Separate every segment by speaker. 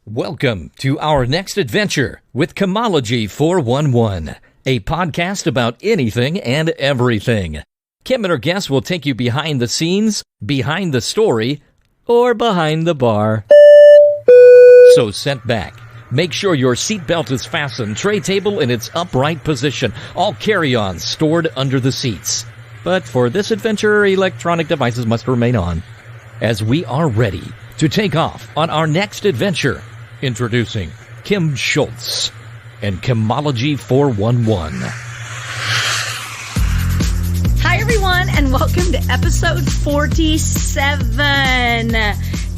Speaker 1: Welcome to our next adventure with Chemology 411, a podcast about anything and everything. Kim and her guests will take you behind the scenes, behind the story, or behind the bar. So sit back. Make sure your seatbelt is fastened, tray table in its upright position, all carry-ons stored under the seats. But for this adventure, electronic devices must remain on, as we are ready to take off on our next adventure. Introducing Kim Schultz and Chemology 411.
Speaker 2: Hi, everyone, and welcome to episode 47.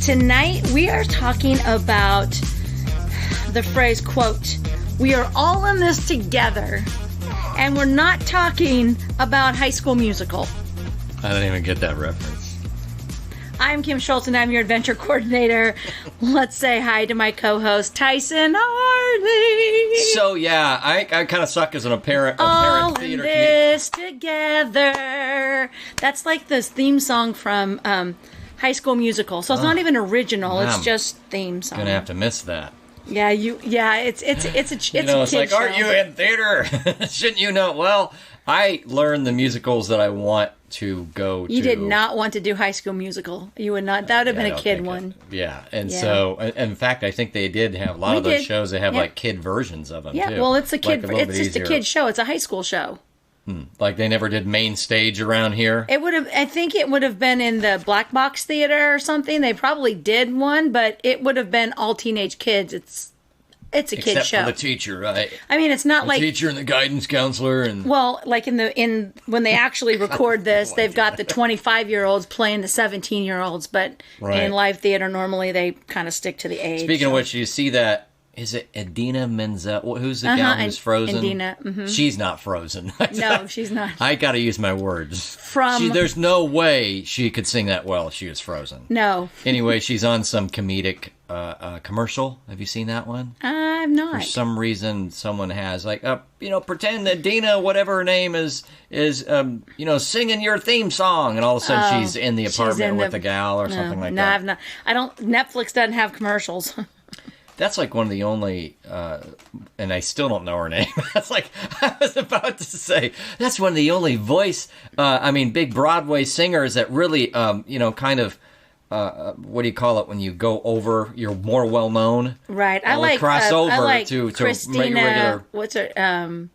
Speaker 2: Tonight, we are talking about the phrase, quote, "We are all in this together," and we're not talking about High School Musical.
Speaker 3: I didn't even get that reference.
Speaker 2: I'm Kim Schultz, and I'm your adventure coordinator. Let's say hi to my co-host, Tyson Harley.
Speaker 3: So, yeah, I kind of suck as an apparent
Speaker 2: all
Speaker 3: theater
Speaker 2: in this together. That's like this theme song from High School Musical. So it's not even original. It's just theme song.
Speaker 3: Gonna have to miss that.
Speaker 2: Yeah, it's a
Speaker 3: It's like,
Speaker 2: show.
Speaker 3: aren't you in theater? Shouldn't you know? Well, I learned the musicals that I want to go to.
Speaker 2: You did not want to do High School Musical. You would not. That would have been a kid one.
Speaker 3: So, in fact, I think they did have a lot of those shows. They have like kid versions of them.
Speaker 2: Yeah,
Speaker 3: too.
Speaker 2: well, it's a kid.
Speaker 3: Like
Speaker 2: it's just a kid show. It's a high school show.
Speaker 3: Like they never did main stage around here.
Speaker 2: It would have. I think it would have been in the Black Box Theater or something. They probably did one, but it would have been all teenage kids. It's a kid show.
Speaker 3: Except for the teacher, right?
Speaker 2: I mean, it's not
Speaker 3: the
Speaker 2: like
Speaker 3: teacher and the guidance counselor and.
Speaker 2: Well, like in when they actually record this, they've got the 25-year-olds playing the 17-year-olds, but in live theater normally they kind of stick to the age.
Speaker 3: Speaking of which, you see that. Is it Idina Menzel? Who's the gal who's frozen?
Speaker 2: Idina. Mm-hmm.
Speaker 3: She's not frozen.
Speaker 2: No, she's not.
Speaker 3: I got to use my words. There's no way she could sing that well if she was frozen.
Speaker 2: No.
Speaker 3: Anyway, she's on some comedic commercial. Have you seen that one?
Speaker 2: I've not.
Speaker 3: For some reason, someone has pretend that Dina, whatever her name is singing your theme song, and all of a sudden she's in the apartment with the gal or something like that.
Speaker 2: No, I've not. I don't. Netflix doesn't have commercials.
Speaker 3: That's like one of the only, and I still don't know her name. That's like, I was about to say, that's one of the only big Broadway singers that really, what do you call it when you go over, you're more well known?
Speaker 2: Right.
Speaker 3: I like
Speaker 2: to Christina, regular. What's her,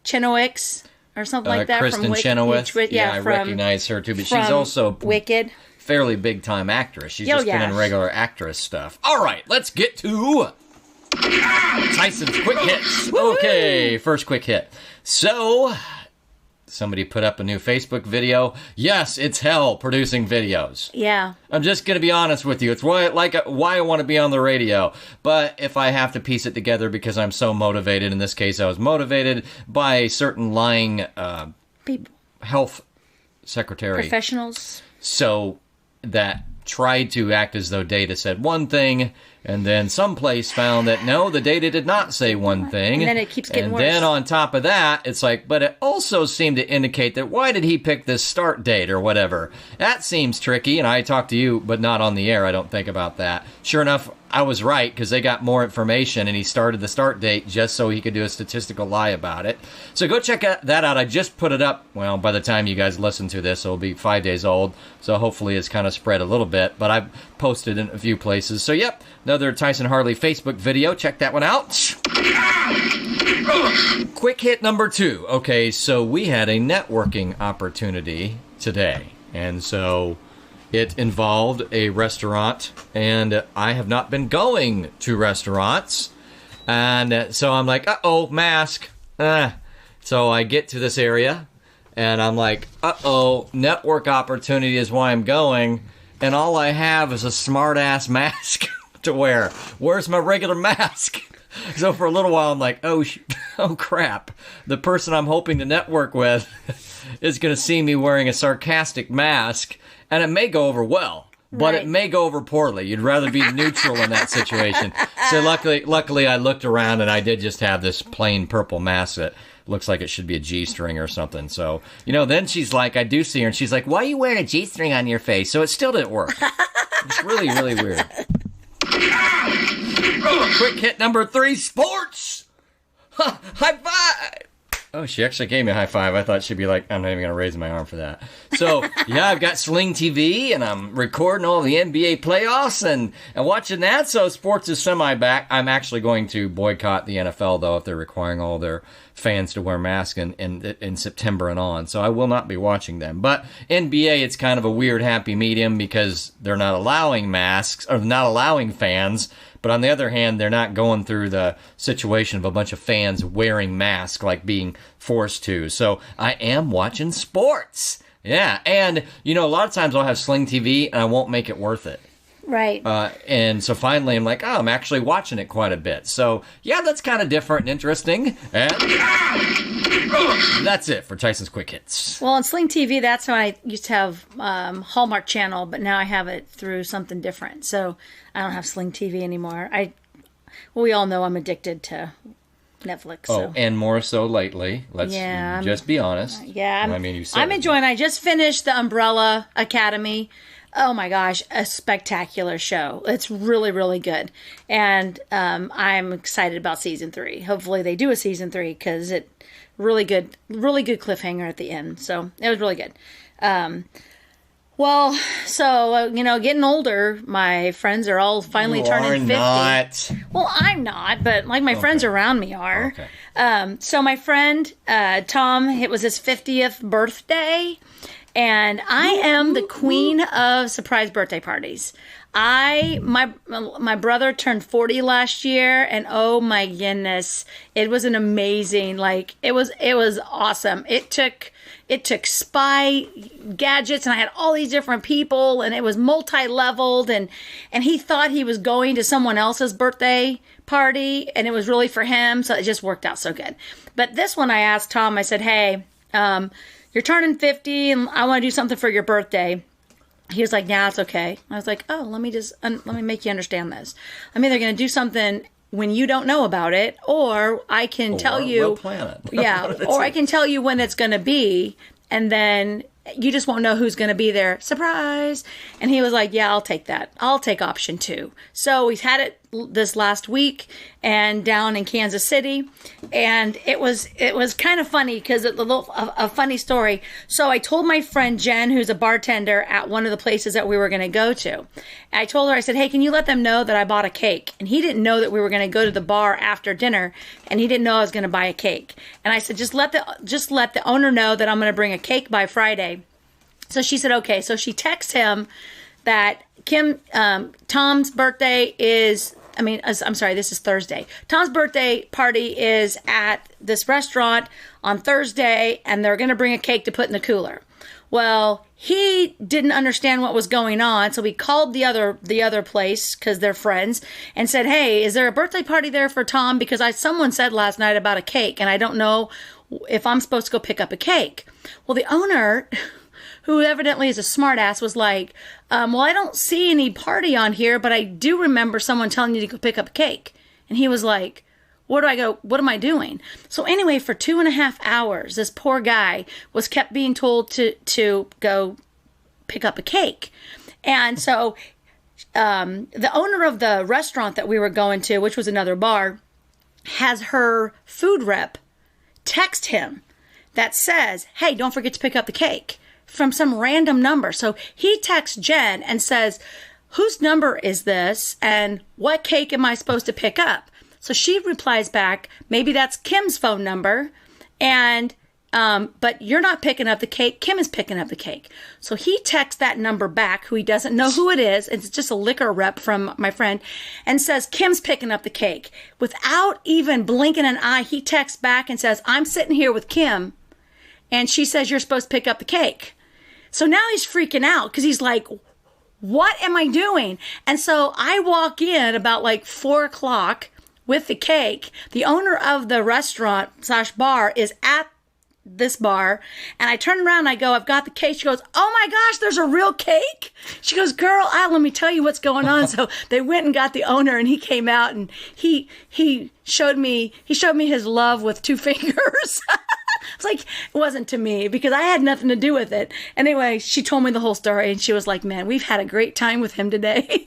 Speaker 2: Chenoweth or something like that.
Speaker 3: Kristen Chenoweth. I recognize her too, but she's also
Speaker 2: Wicked.
Speaker 3: Fairly big time actress. She's just been in regular actress stuff. All right, let's get to Tyson's quick hits. Okay, first quick hit. So, somebody put up a new Facebook video. Yes, it's hell producing videos.
Speaker 2: Yeah.
Speaker 3: I'm just going to be honest with you. It's why I want to be on the radio. But if I have to piece it together because I'm so motivated, in this case I was motivated by a certain lying
Speaker 2: people,
Speaker 3: health secretary.
Speaker 2: Professionals.
Speaker 3: So that tried to act as though data said one thing, and then someplace found that no, the data did not say one thing.
Speaker 2: And then it keeps getting worse.
Speaker 3: And then on top of that, it's like, but it also seemed to indicate that why did he pick this start date or whatever? That seems tricky, and I talked to you, but not on the air, I don't think about that. Sure enough, I was right, because they got more information, and he started the start date just so he could do a statistical lie about it. So go check that out. I just put it up. Well, by the time you guys listen to this, it'll be 5 days old, so hopefully it's kind of spread a little bit, but I've posted in a few places. So, yep, another Tyson Harley Facebook video. Check that one out. Quick hit number 2. Okay, so we had a networking opportunity today, and so it involved a restaurant, and I have not been going to restaurants, and so I'm like, uh-oh, mask. So I get to this area, and I'm like, uh-oh, network opportunity is why I'm going, and all I have is a smart-ass mask to wear. Where's my regular mask? So for a little while, I'm like, oh crap. The person I'm hoping to network with is going to see me wearing a sarcastic mask, and it may go over well, but it may go over poorly. You'd rather be neutral in that situation. So luckily, I looked around, and I did just have this plain purple mask that looks like it should be a G-string or something. So, then she's like, I do see her, and she's like, why are you wearing a G-string on your face? So it still didn't work. It's really, really weird. Quick hit number 3, sports. Ha, high five. Oh, she actually gave me a high five. I thought she'd be like, I'm not even going to raise my arm for that. So, yeah, I've got Sling TV, and I'm recording all the NBA playoffs and watching that. So, sports is semi-back. I'm actually going to boycott the NFL, though, if they're requiring all their fans to wear masks in September and on. So, I will not be watching them. But NBA, it's kind of a weird happy medium because they're not allowing masks, or not allowing fans. But on the other hand, they're not going through the situation of a bunch of fans wearing masks, like being forced to. So I am watching sports. Yeah. And, a lot of times I'll have Sling TV and I won't make it worth it.
Speaker 2: Right.
Speaker 3: And so finally I'm like, I'm actually watching it quite a bit. So, yeah, that's kind of different and interesting. And that's it for Tyson's Quick Hits.
Speaker 2: Well, on Sling TV, that's how I used to have Hallmark Channel, but now I have it through something different. So I don't have Sling TV anymore. We all know I'm addicted to Netflix. So.
Speaker 3: Oh, and more so lately. Let's just be honest.
Speaker 2: Yeah.
Speaker 3: You said
Speaker 2: I'm enjoying it. I just finished The Umbrella Academy. Oh my gosh, a spectacular show. It's really, really good. And I'm excited about season 3. Hopefully they do a season 3 because it really good cliffhanger at the end. So it was really good. Getting older, my friends are all finally turning 50.
Speaker 3: Not.
Speaker 2: Well, I'm not, but my friends around me are.
Speaker 3: Okay.
Speaker 2: So my friend Tom, it was his 50th birthday. And I am the queen of surprise birthday parties. My brother turned 40 last year, and oh my goodness, it was an amazing, it was awesome. It took spy gadgets, and I had all these different people, and it was multi-leveled, and he thought he was going to someone else's birthday party, and it was really for him, so it just worked out so good. But this one, I asked Tom, I said, hey, you're turning 50 and I want to do something for your birthday. He was like, nah, it's okay. I was like, oh, let me make you understand this. I'm either going to do something when you don't know about it, or I can tell you.
Speaker 3: We'll plan it.
Speaker 2: Yeah, or I can tell you when it's going to be, and then you just won't know who's going to be there. Surprise! And he was like, yeah, I'll take that. I'll take option 2. So we had it this last week and down in Kansas City, and it was kind of funny because a funny story. So I told my friend Jen, who's a bartender at one of the places that we were going to go to, I told her, I said, hey, can you let them know that I bought a cake? And he didn't know that we were going to go to the bar after dinner, and he didn't know I was going to buy a cake. And I said, just let the owner know that I'm going to bring a cake by Friday. So she said, okay. So she texts him that Tom's birthday is, I'm sorry, this is Thursday. Tom's birthday party is at this restaurant on Thursday, and they're going to bring a cake to put in the cooler. Well, he didn't understand what was going on, so we called the other place because they're friends and said, hey, is there a birthday party there for Tom? Because someone said last night about a cake, and I don't know if I'm supposed to go pick up a cake. Well, the owner, who evidently is a smartass, was like, well, I don't see any party on here, but I do remember someone telling you to go pick up a cake. And he was like, where do I go? What am I doing? So anyway, for 2.5 hours, this poor guy was kept being told to go pick up a cake. And so the owner of the restaurant that we were going to, which was another bar, has her food rep text him that says, hey, don't forget to pick up the cake, from some random number. So he texts Jen and says, whose number is this and what cake am I supposed to pick up? So she replies back, maybe that's Kim's phone number, and but you're not picking up the cake. Kim is picking up the cake. So he texts that number back, who he doesn't know who it is. It's just a liquor rep from my friend, and says, Kim's picking up the cake. Without even blinking an eye, he texts back and says, I'm sitting here with Kim, and she says you're supposed to pick up the cake. So now he's freaking out because he's like, what am I doing? And so I walk in about 4:00 with the cake. The owner of the restaurant/bar is at this bar, and I turn around and I go, I've got the cake. She goes, oh my gosh, there's a real cake? She goes, girl, let me tell you what's going on. So they went and got the owner, and he came out, and he showed me his love with 2 fingers. It's like, it wasn't to me because I had nothing to do with it. Anyway, she told me the whole story, and she was like, man, we've had a great time with him today.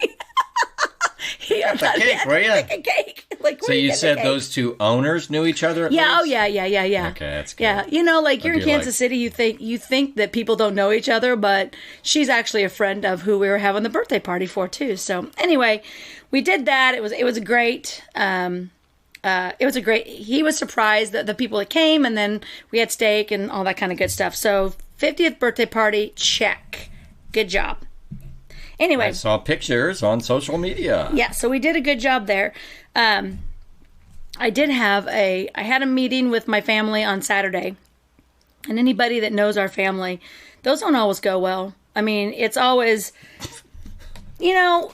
Speaker 2: He
Speaker 3: Got the
Speaker 2: thought he
Speaker 3: cake,
Speaker 2: had
Speaker 3: were
Speaker 2: to
Speaker 3: ya?
Speaker 2: make a cake. Like,
Speaker 3: So
Speaker 2: where
Speaker 3: you
Speaker 2: get the
Speaker 3: said
Speaker 2: cake?
Speaker 3: those two owners knew each other at
Speaker 2: Yeah, oh
Speaker 3: least?
Speaker 2: yeah.
Speaker 3: Okay, that's good.
Speaker 2: Yeah, you know, like you're in
Speaker 3: do
Speaker 2: Kansas
Speaker 3: like-
Speaker 2: City, you think that people don't know each other, but she's actually a friend of who we were having the birthday party for too. So anyway, we did that. It was a great. It was a great. He was surprised that the people that came, and then we had steak and all that kind of good stuff. So 50th birthday party, check. Good job. Anyway,
Speaker 3: I saw pictures on social media.
Speaker 2: yeah, so we did a good job there. I had a meeting with my family on Saturday, and anybody that knows our family, those don't always go well. I mean, it's always, you know,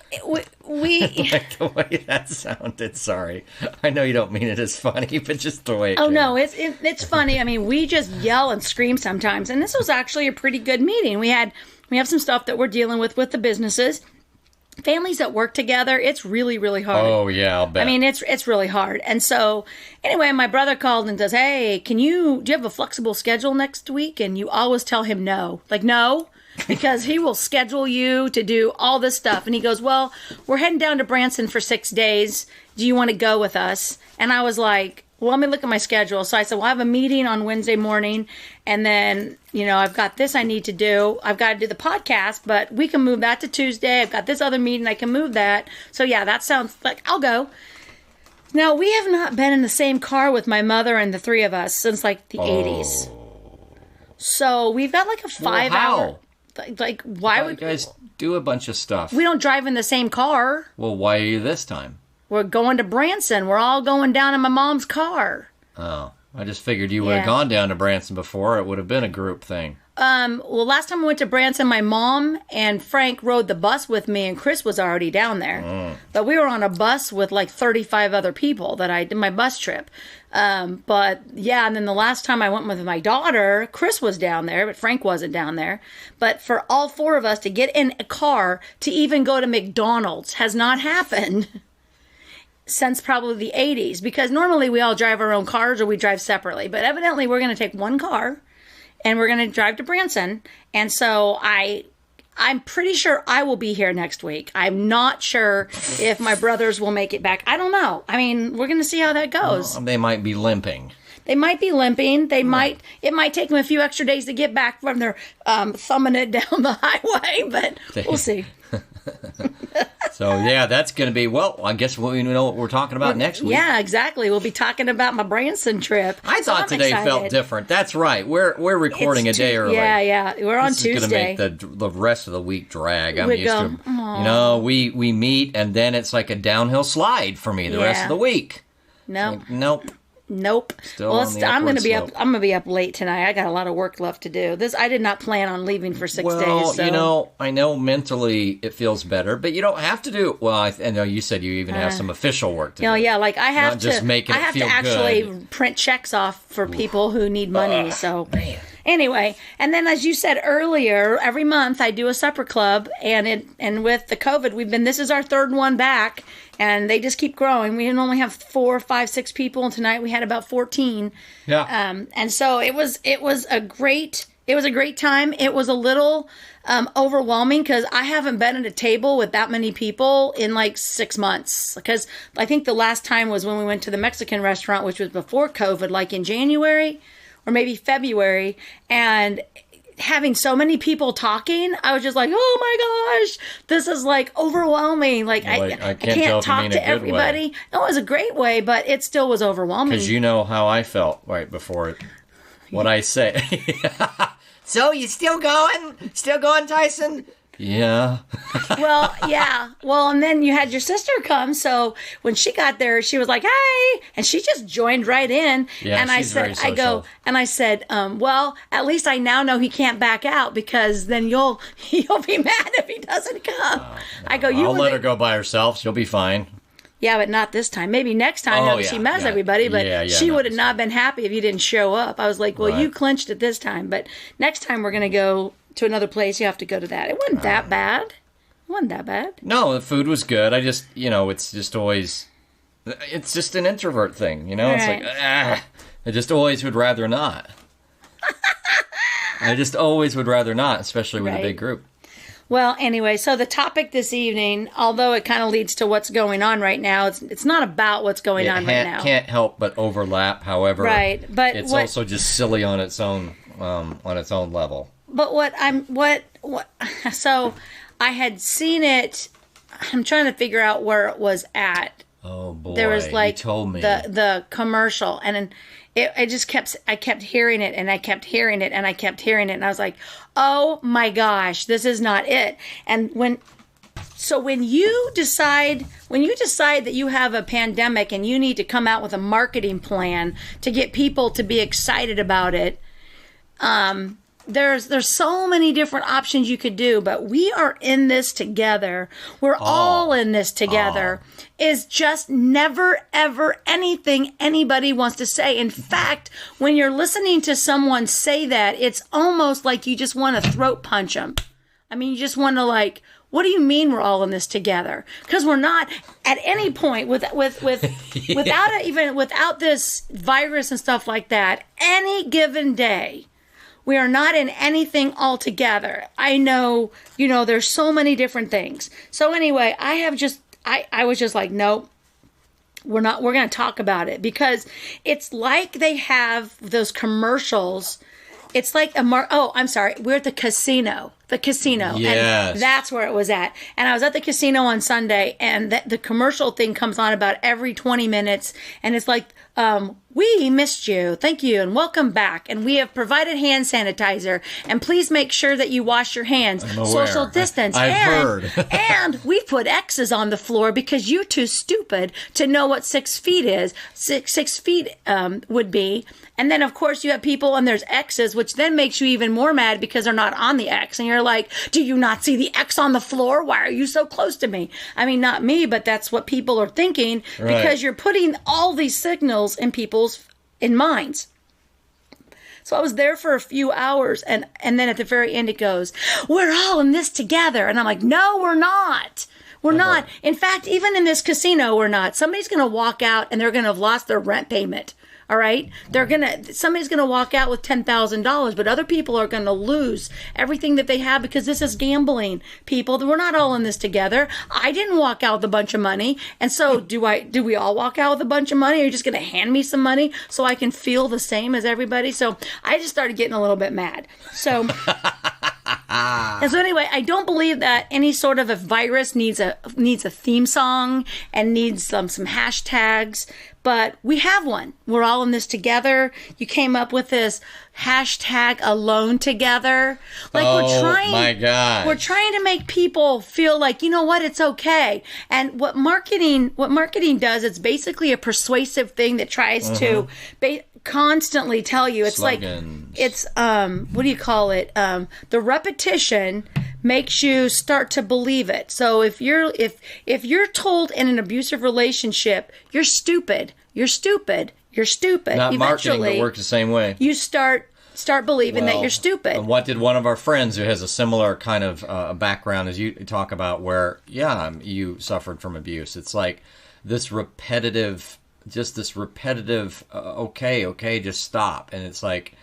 Speaker 2: we
Speaker 3: Like the way that sounded. Sorry, I know you don't mean it as funny, but just the way. It
Speaker 2: oh
Speaker 3: came.
Speaker 2: no, it's funny. I mean, we just yell and scream sometimes, and this was actually a pretty good meeting. We have some stuff that we're dealing with the businesses. Families that work together, it's really, really hard.
Speaker 3: Oh yeah, I'll bet.
Speaker 2: I mean, it's really hard. And so, anyway, my brother called and says, "Hey, do you have a flexible schedule next week?" And you always tell him no. Like, no, because he will schedule you to do all this stuff. And he goes, "Well, we're heading down to Branson for 6 days. Do you want to go with us?" And I was like, well, let me look at my schedule. So I said, well, I have a meeting on Wednesday morning, and then, you know, I've got this I need to do. I've got to do the podcast, but we can move that to Tuesday. I've got this other meeting. I can move that. So, yeah, that sounds like I'll go. Now, we have not been in the same car with my mother and the three of us since, like, the 80s. So we've got, like, a 5 hour. Like, why
Speaker 3: Why
Speaker 2: would
Speaker 3: you guys do a bunch of stuff?
Speaker 2: we don't drive in the same car?
Speaker 3: Well, why are you this time?
Speaker 2: We're going to Branson. We're all going down in my mom's car.
Speaker 3: Oh, I just figured you would have
Speaker 2: Yeah.
Speaker 3: gone down to Branson before. It would have been a group thing.
Speaker 2: Well, last time I went to Branson, my mom and Frank rode the bus with me, and Chris was already down there. But we were on a bus with like 35 other people that I did my bus trip. But yeah, and then the last time I went with my daughter, Chris was down there, but Frank wasn't down there. But for all four of us to get in a car to even go to McDonald's has not happened since probably the 80s, because normally we all drive our own cars or we drive separately. But evidently we're going to take one car and we're going to drive to Branson. And so I'm pretty sure I will be here next week. I'm not sure if my brothers will make it back. I don't know. I mean, we're going to see how that goes.
Speaker 3: They might be limping.
Speaker 2: They might be limping. It might take them a few extra days to get back from their thumbing it down the highway, but we'll see.
Speaker 3: So, yeah, that's going to be, well, I guess we know what we're talking about next week.
Speaker 2: Yeah, exactly. We'll be talking about my Branson trip.
Speaker 3: I
Speaker 2: So
Speaker 3: thought
Speaker 2: I'm
Speaker 3: today felt
Speaker 2: excited.
Speaker 3: different. That's right. We're recording
Speaker 2: It's
Speaker 3: a day early.
Speaker 2: Yeah. We're on
Speaker 3: This is going to
Speaker 2: Tuesday.
Speaker 3: make the rest of the week drag. I'm
Speaker 2: We
Speaker 3: used
Speaker 2: go,
Speaker 3: to, you know, we meet and then it's like a downhill slide for me the rest
Speaker 2: Yeah.
Speaker 3: of the week.
Speaker 2: No.
Speaker 3: Nope.
Speaker 2: Well,
Speaker 3: on the
Speaker 2: I'm going to
Speaker 3: upward
Speaker 2: be up.
Speaker 3: slope.
Speaker 2: I'm going to be up late tonight. I got a lot of work left to do. I did not plan on leaving for 6
Speaker 3: Well,
Speaker 2: days. So.
Speaker 3: you know, I know mentally it feels better, but you don't have to do it. Well, I know you said you even have some official work to do.
Speaker 2: Yeah, like I have
Speaker 3: Not just making
Speaker 2: I
Speaker 3: it
Speaker 2: have
Speaker 3: feel
Speaker 2: to actually
Speaker 3: good.
Speaker 2: print checks off for people who need money. So anyway, and then as you said earlier, every month I do a supper club, and with the COVID, this is our third one back, and they just keep growing. We only have 4, 5, 6 people, and tonight we had about 14.
Speaker 3: Yeah.
Speaker 2: And so it was a great time. It was a little overwhelming because I haven't been at a table with that many people in like 6 months. Because I think the last time was when we went to the Mexican restaurant, which was before COVID, like in January or maybe February, and having so many people talking, I was just like, oh my gosh, this is like overwhelming. Like,
Speaker 3: Like,
Speaker 2: I
Speaker 3: I can't tell if
Speaker 2: can't
Speaker 3: you
Speaker 2: talk
Speaker 3: mean
Speaker 2: to
Speaker 3: a good way.
Speaker 2: everybody. No, it was a great way, but it still was overwhelming.
Speaker 3: Because you know how I felt right before it. What I say. So, you still going? Still going, Tyson? Yeah.
Speaker 2: Well, yeah. Well, and then you had your sister come. So when she got there, she was like, "Hey," and she just joined right in.
Speaker 3: Yeah,
Speaker 2: and I
Speaker 3: she's very
Speaker 2: said,
Speaker 3: social.
Speaker 2: I said, well, at least I now know he can't back out because then you'll be mad if he doesn't come. I go,
Speaker 3: I'll let her go by herself. She'll be fine.
Speaker 2: Yeah, but not this time. Maybe next time.
Speaker 3: Oh,
Speaker 2: She
Speaker 3: yeah,
Speaker 2: met
Speaker 3: yeah.
Speaker 2: everybody, but
Speaker 3: Yeah,
Speaker 2: she
Speaker 3: not
Speaker 2: would have
Speaker 3: this
Speaker 2: not been happy if you didn't show up. I was like, well,
Speaker 3: Right.
Speaker 2: you clinched it this time, but next time we're going to go to another place. You have to go to that. It wasn't that bad. It wasn't that bad.
Speaker 3: No, the food was good. I just, it's just always, it's just an introvert thing, It's
Speaker 2: Right.
Speaker 3: like, I just always would rather not. I just always would rather not, especially with a
Speaker 2: Right.
Speaker 3: big group.
Speaker 2: Well, anyway, so the topic this evening, although it kind of leads to what's going on right now, it's not about what's going on right now.
Speaker 3: It can't help but overlap. However,
Speaker 2: right, but
Speaker 3: it's also just silly on its own level.
Speaker 2: But so I had seen it. I'm trying to figure out where it was at.
Speaker 3: Oh boy!
Speaker 2: There was like
Speaker 3: you told me.
Speaker 2: the commercial, and I kept hearing it, and I kept hearing it, and I kept hearing it, and I was like, oh my gosh, this is not it. And when you decide that you have a pandemic and you need to come out with a marketing plan to get people to be excited about it, there's so many different options you could do, but we are in this together. We're all in this together. Is just never, ever anything anybody wants to say. In fact, when you're listening to someone say that, it's almost like you just want to throat punch them. I mean, you just want to like, what do you mean we're all in this together? Because we're not at any point without this virus and stuff like that, any given day. We are not in anything altogether. I know, there's so many different things. So anyway, I was just like, nope, we're going to talk about it, because it's like they have those commercials. It's like I'm sorry. We're at the casino.
Speaker 3: Yes.
Speaker 2: And that's where it was at. And I was at the casino on Sunday, and the commercial thing comes on about every 20 minutes. And it's like, we missed you. Thank you. And welcome back. And we have provided hand sanitizer. And please make sure that you wash your hands. Social distance.
Speaker 3: I've heard.
Speaker 2: And we put X's on the floor because you're too stupid to know what 6 feet is. 6 feet would be. And then, of course, you have people and there's X's, which then makes you even more mad because they're not on the X. And you're like, do you not see the X on the floor? Why are you so close to me? I mean, not me, but that's what people are thinking, because you're putting all these signals in people's minds. So I was there for a few hours, and then at the very end it goes, we're all in this together. And I'm like, no, we're not. We're not. In fact, even in this casino, we're not. Somebody's going to walk out and they're going to have lost their rent payment. All right. Somebody's going to walk out with $10,000, but other people are going to lose everything that they have, because this is gambling. People, we're not all in this together. I didn't walk out with a bunch of money. And so do we all walk out with a bunch of money? Are you just going to hand me some money so I can feel the same as everybody? So I just started getting a little bit mad. So, and so anyway, I don't believe that any sort of a virus needs a theme song and needs some hashtags. But we have one. We're all in this together. You came up with this hashtag alone together. Like,
Speaker 3: my God.
Speaker 2: We're trying to make people feel like, you know what, it's okay. And what marketing does, it's basically a persuasive thing that tries to constantly tell you. It's
Speaker 3: Slogans.
Speaker 2: like, it's, what do you call it? The repetition makes you start to believe it. So if you're told in an abusive relationship, you're stupid.
Speaker 3: Not marketing, but works the same way.
Speaker 2: You start believing that you're stupid.
Speaker 3: What did one of our friends who has a similar kind of background as you talk about, where you suffered from abuse? It's like this repetitive, okay, just stop, and it's like,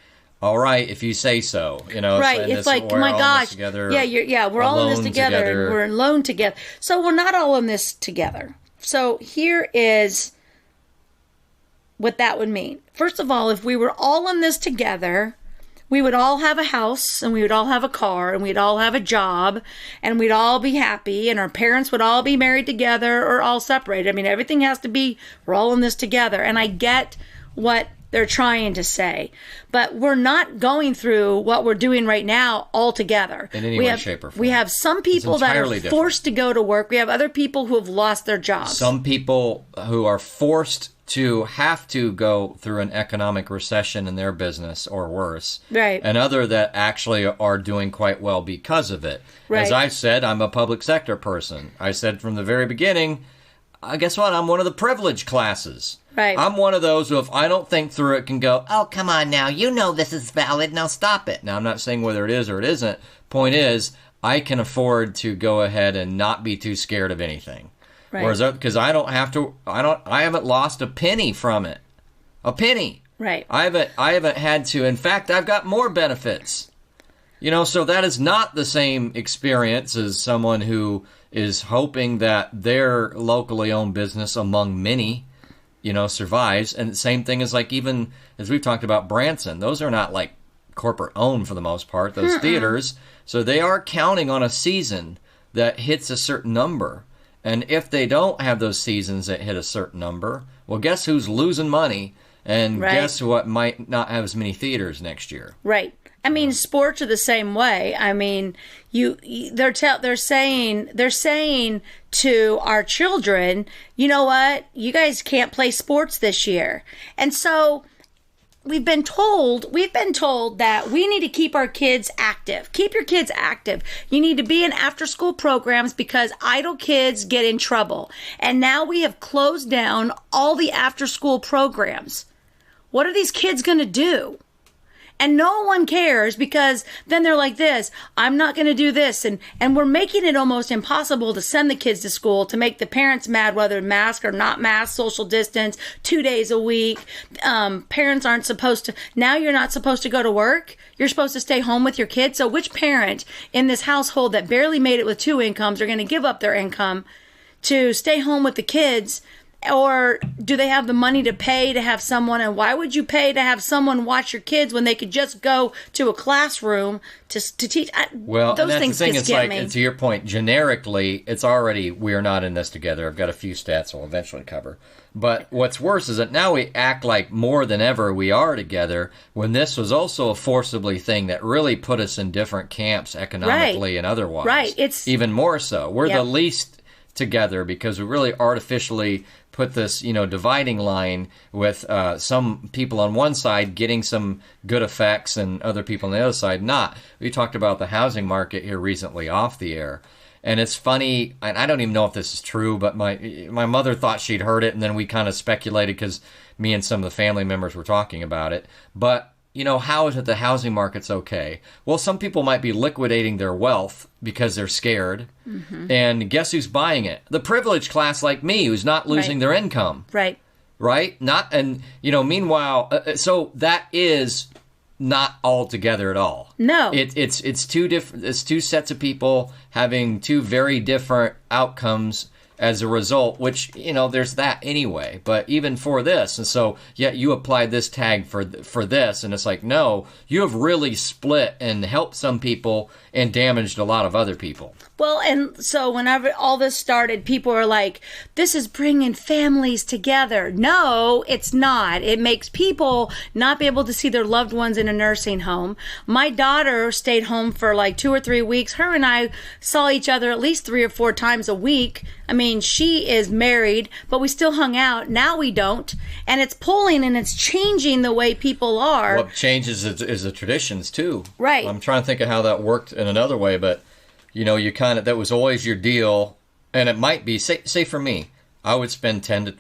Speaker 3: all right, if you say so,
Speaker 2: Right. It's like, my gosh, we're all in this together. We're alone together. So we're not all in this together. So here is what that would mean. First of all, if we were all in this together, we would all have a house, and we would all have a car, and we'd all have a job, and we'd all be happy, and our parents would all be married together or all separated. I mean, everything has to be, we're all in this together. And I get what they're trying to say, but we're not going through what we're doing right now all together.
Speaker 3: In any way, shape, or form.
Speaker 2: We have some people that are forced to go to work. We have other people who have lost their jobs.
Speaker 3: Some people who are forced to have to go through an economic recession in their business or worse.
Speaker 2: Right.
Speaker 3: And other that actually are doing quite well because of it.
Speaker 2: Right.
Speaker 3: As I've said, I'm a public sector person. I said from the very beginning, guess what? I'm one of the privileged classes.
Speaker 2: Right.
Speaker 3: I'm one of those who, if I don't think through it, can go, oh, come on now, this is valid, now stop it. Now, I'm not saying whether it is or it isn't. Point is, I can afford to go ahead and not be too scared of anything. Right. Whereas, because I haven't lost a penny from it. A penny.
Speaker 2: Right.
Speaker 3: I haven't had to. In fact, I've got more benefits. So that is not the same experience as someone who is hoping that their locally owned business among many, survives. And the same thing is like, even as we've talked about Branson, those are not like corporate owned for the most part, those theaters. So they are counting on a season that hits a certain number. And if they don't have those seasons that hit a certain number, well, guess who's losing money? And guess what might not have as many theaters next year?
Speaker 2: Right. I mean, sports are the same way. I mean, they're saying to our children, you know what? You guys can't play sports this year. And so we've been told that we need to keep our kids active. Keep your kids active. You need to be in after school programs because idle kids get in trouble. And now we have closed down all the after school programs. What are these kids going to do? And no one cares because then they're like this, I'm not going to do this. And we're making it almost impossible to send the kids to school, to make the parents mad, whether mask or not mask, social distance, 2 days a week. Parents aren't supposed to, now you're not supposed to go to work. You're supposed to stay home with your kids. So which parent in this household that barely made it with 2 incomes are going to give up their income to stay home with the kids? Or do they have the money to pay to have someone? And why would you pay to have someone watch your kids when they could just go to a classroom to teach?
Speaker 3: Well, those things the thing. It's like, me. To your point, generically, it's already, we are not in this together. I've got a few stats I'll eventually cover. But what's worse is that now we act like more than ever we are together, when this was also a forcibly thing that really put us in different camps economically and otherwise.
Speaker 2: Right. It's
Speaker 3: even more so. We're the least together because we really artificially put this, dividing line with some people on one side getting some good effects and other people on the other side not. We talked about the housing market here recently off the air. And it's funny, and I don't even know if this is true, but my mother thought she'd heard it, and then we kind of speculated because me and some of the family members were talking about it. But how is it the housing market's okay? Well, some people might be liquidating their wealth because they're scared. Mm-hmm. And guess who's buying it? The privileged class like me who's not losing their income.
Speaker 2: Right.
Speaker 3: Right? Meanwhile, so that is not all together at all.
Speaker 2: No.
Speaker 3: It's two sets of people having two very different outcomes as a result, which, there's that anyway. But even for this, and so, you applied this tag for this, and it's like, no, you have really split and helped some people and damaged a lot of other people.
Speaker 2: Well, and so whenever all this started, people were like, this is bringing families together. No, it's not. It makes people not be able to see their loved ones in a nursing home. My daughter stayed home for like 2 or 3 weeks. Her and I saw each other at least 3 or 4 times a week. I mean, she is married, but we still hung out. Now we don't. And it's pulling and it's changing the way people are.
Speaker 3: What changes is the traditions, too.
Speaker 2: Right.
Speaker 3: I'm trying to think of how that worked in another way, but, you kind of, that was always your deal. And it might be, say for me, I would spend $8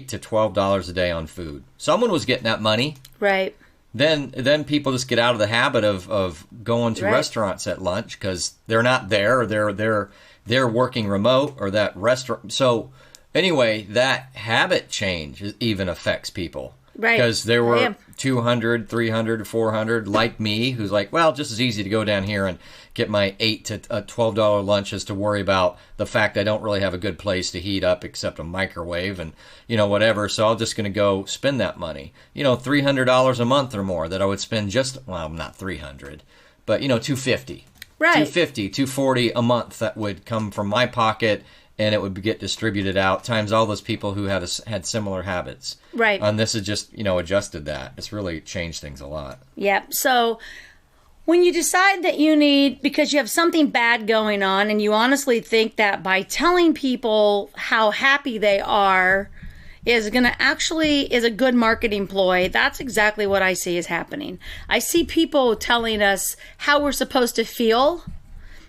Speaker 3: to $12 a day on food. Someone was getting that money.
Speaker 2: Right.
Speaker 3: Then people just get out of the habit of going to restaurants at lunch because they're not there, or they're working remote, or that restaurant. So anyway, that habit change even affects people.
Speaker 2: Right.
Speaker 3: Because there were 200, 300, 400 like me who's like, well, just as easy to go down here and get my $8 to $12 lunch as to worry about the fact I don't really have a good place to heat up except a microwave and, whatever. So I'm just going to go spend that money. $300 a month or more that I would spend not 300, but, $250.
Speaker 2: Right.
Speaker 3: $250, $240 a month that would come from my pocket, and it would get distributed out times all those people who had similar habits.
Speaker 2: Right.
Speaker 3: And this has just, adjusted that. It's really changed things a lot.
Speaker 2: Yep. So when you decide that you need, because you have something bad going on, and you honestly think that by telling people how happy they are is a good marketing ploy, that's exactly what I see is happening. I see people telling us how we're supposed to feel.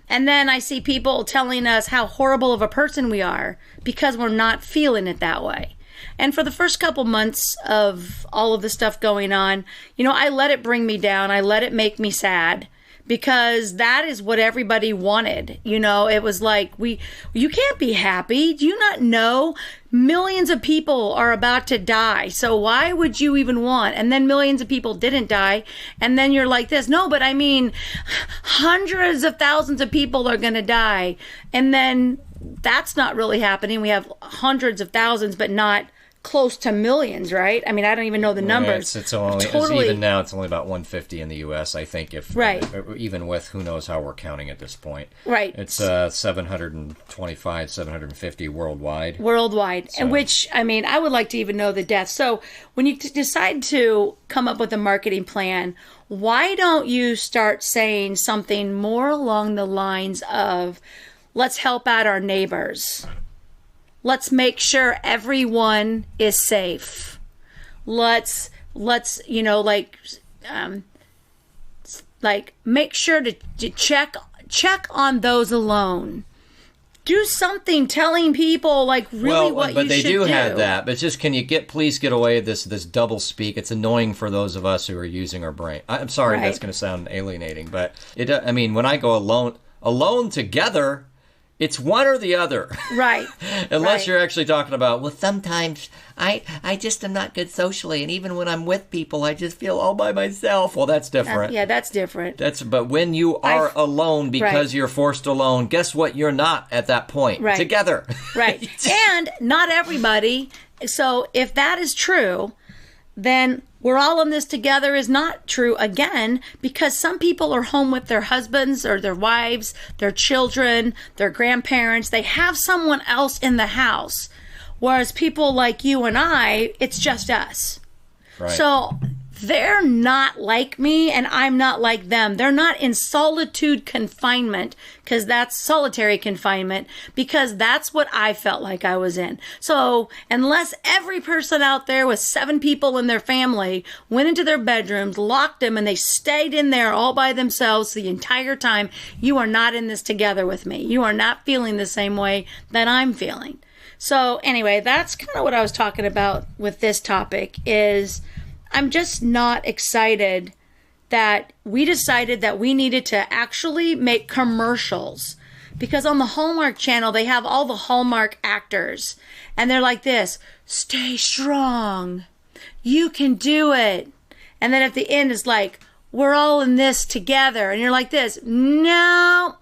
Speaker 2: And then I see people telling us how horrible of a person we are because we're not feeling it that way. And for the first couple months of all of the stuff going on, I let it bring me down. I let it make me sad because that is what everybody wanted. You know, it was like, you can't be happy. Do you not know millions of people are about to die? So why would you even want? And then millions of people didn't die. And then you're like this. No, but I mean, hundreds of thousands of people are going to die. And then that's not really happening. We have hundreds of thousands, but not close to millions, right? I mean, I don't even know the numbers.
Speaker 3: It's only even now. It's only about 150 in the U.S. I think, even with who knows how we're counting at this point.
Speaker 2: Right.
Speaker 3: It's 725, 750 worldwide.
Speaker 2: Worldwide, so. And which, I mean, I would like to even know the deaths. So when you decide to come up with a marketing plan, why don't you start saying something more along the lines of, let's help out our neighbors. Let's make sure everyone is safe. Let's you know, like make sure to check on those alone. Do something telling people like really what you should do.
Speaker 3: But they do have that. But it's just, can you please get away this double speak? It's annoying for those of us who are using our brain. I'm sorry, that's going to sound alienating, but I mean, when I go alone together, it's one or the other.
Speaker 2: Right.
Speaker 3: Unless you're actually talking about, well, sometimes I just am not good socially, and even when I'm with people, I just feel all by myself. Well, that's different.
Speaker 2: Yeah, that's different.
Speaker 3: But when you are alone because you're forced alone, guess what? You're not at that point.
Speaker 2: Right.
Speaker 3: Together.
Speaker 2: Right. And not everybody. So if that is true, then we're all in this together is not true again, because some people are home with their husbands or their wives, their children, their grandparents. They have someone else in the house. Whereas people like you and I, it's just us.
Speaker 3: Right.
Speaker 2: So they're not like me and I'm not like them. They're not in solitude confinement, because that's solitary confinement, because that's what I felt like I was in. So unless every person out there with 7 people in their family went into their bedrooms, locked them, and they stayed in there all by themselves the entire time, you are not in this together with me. You are not feeling the same way that I'm feeling. So anyway, that's kind of what I was talking about with this topic is I'm just not excited that we decided that we needed to actually make commercials, because on the Hallmark Channel, they have all the Hallmark actors and they're like this, stay strong, you can do it. And then at the end it's like, we're all in this together. And you're like this, no,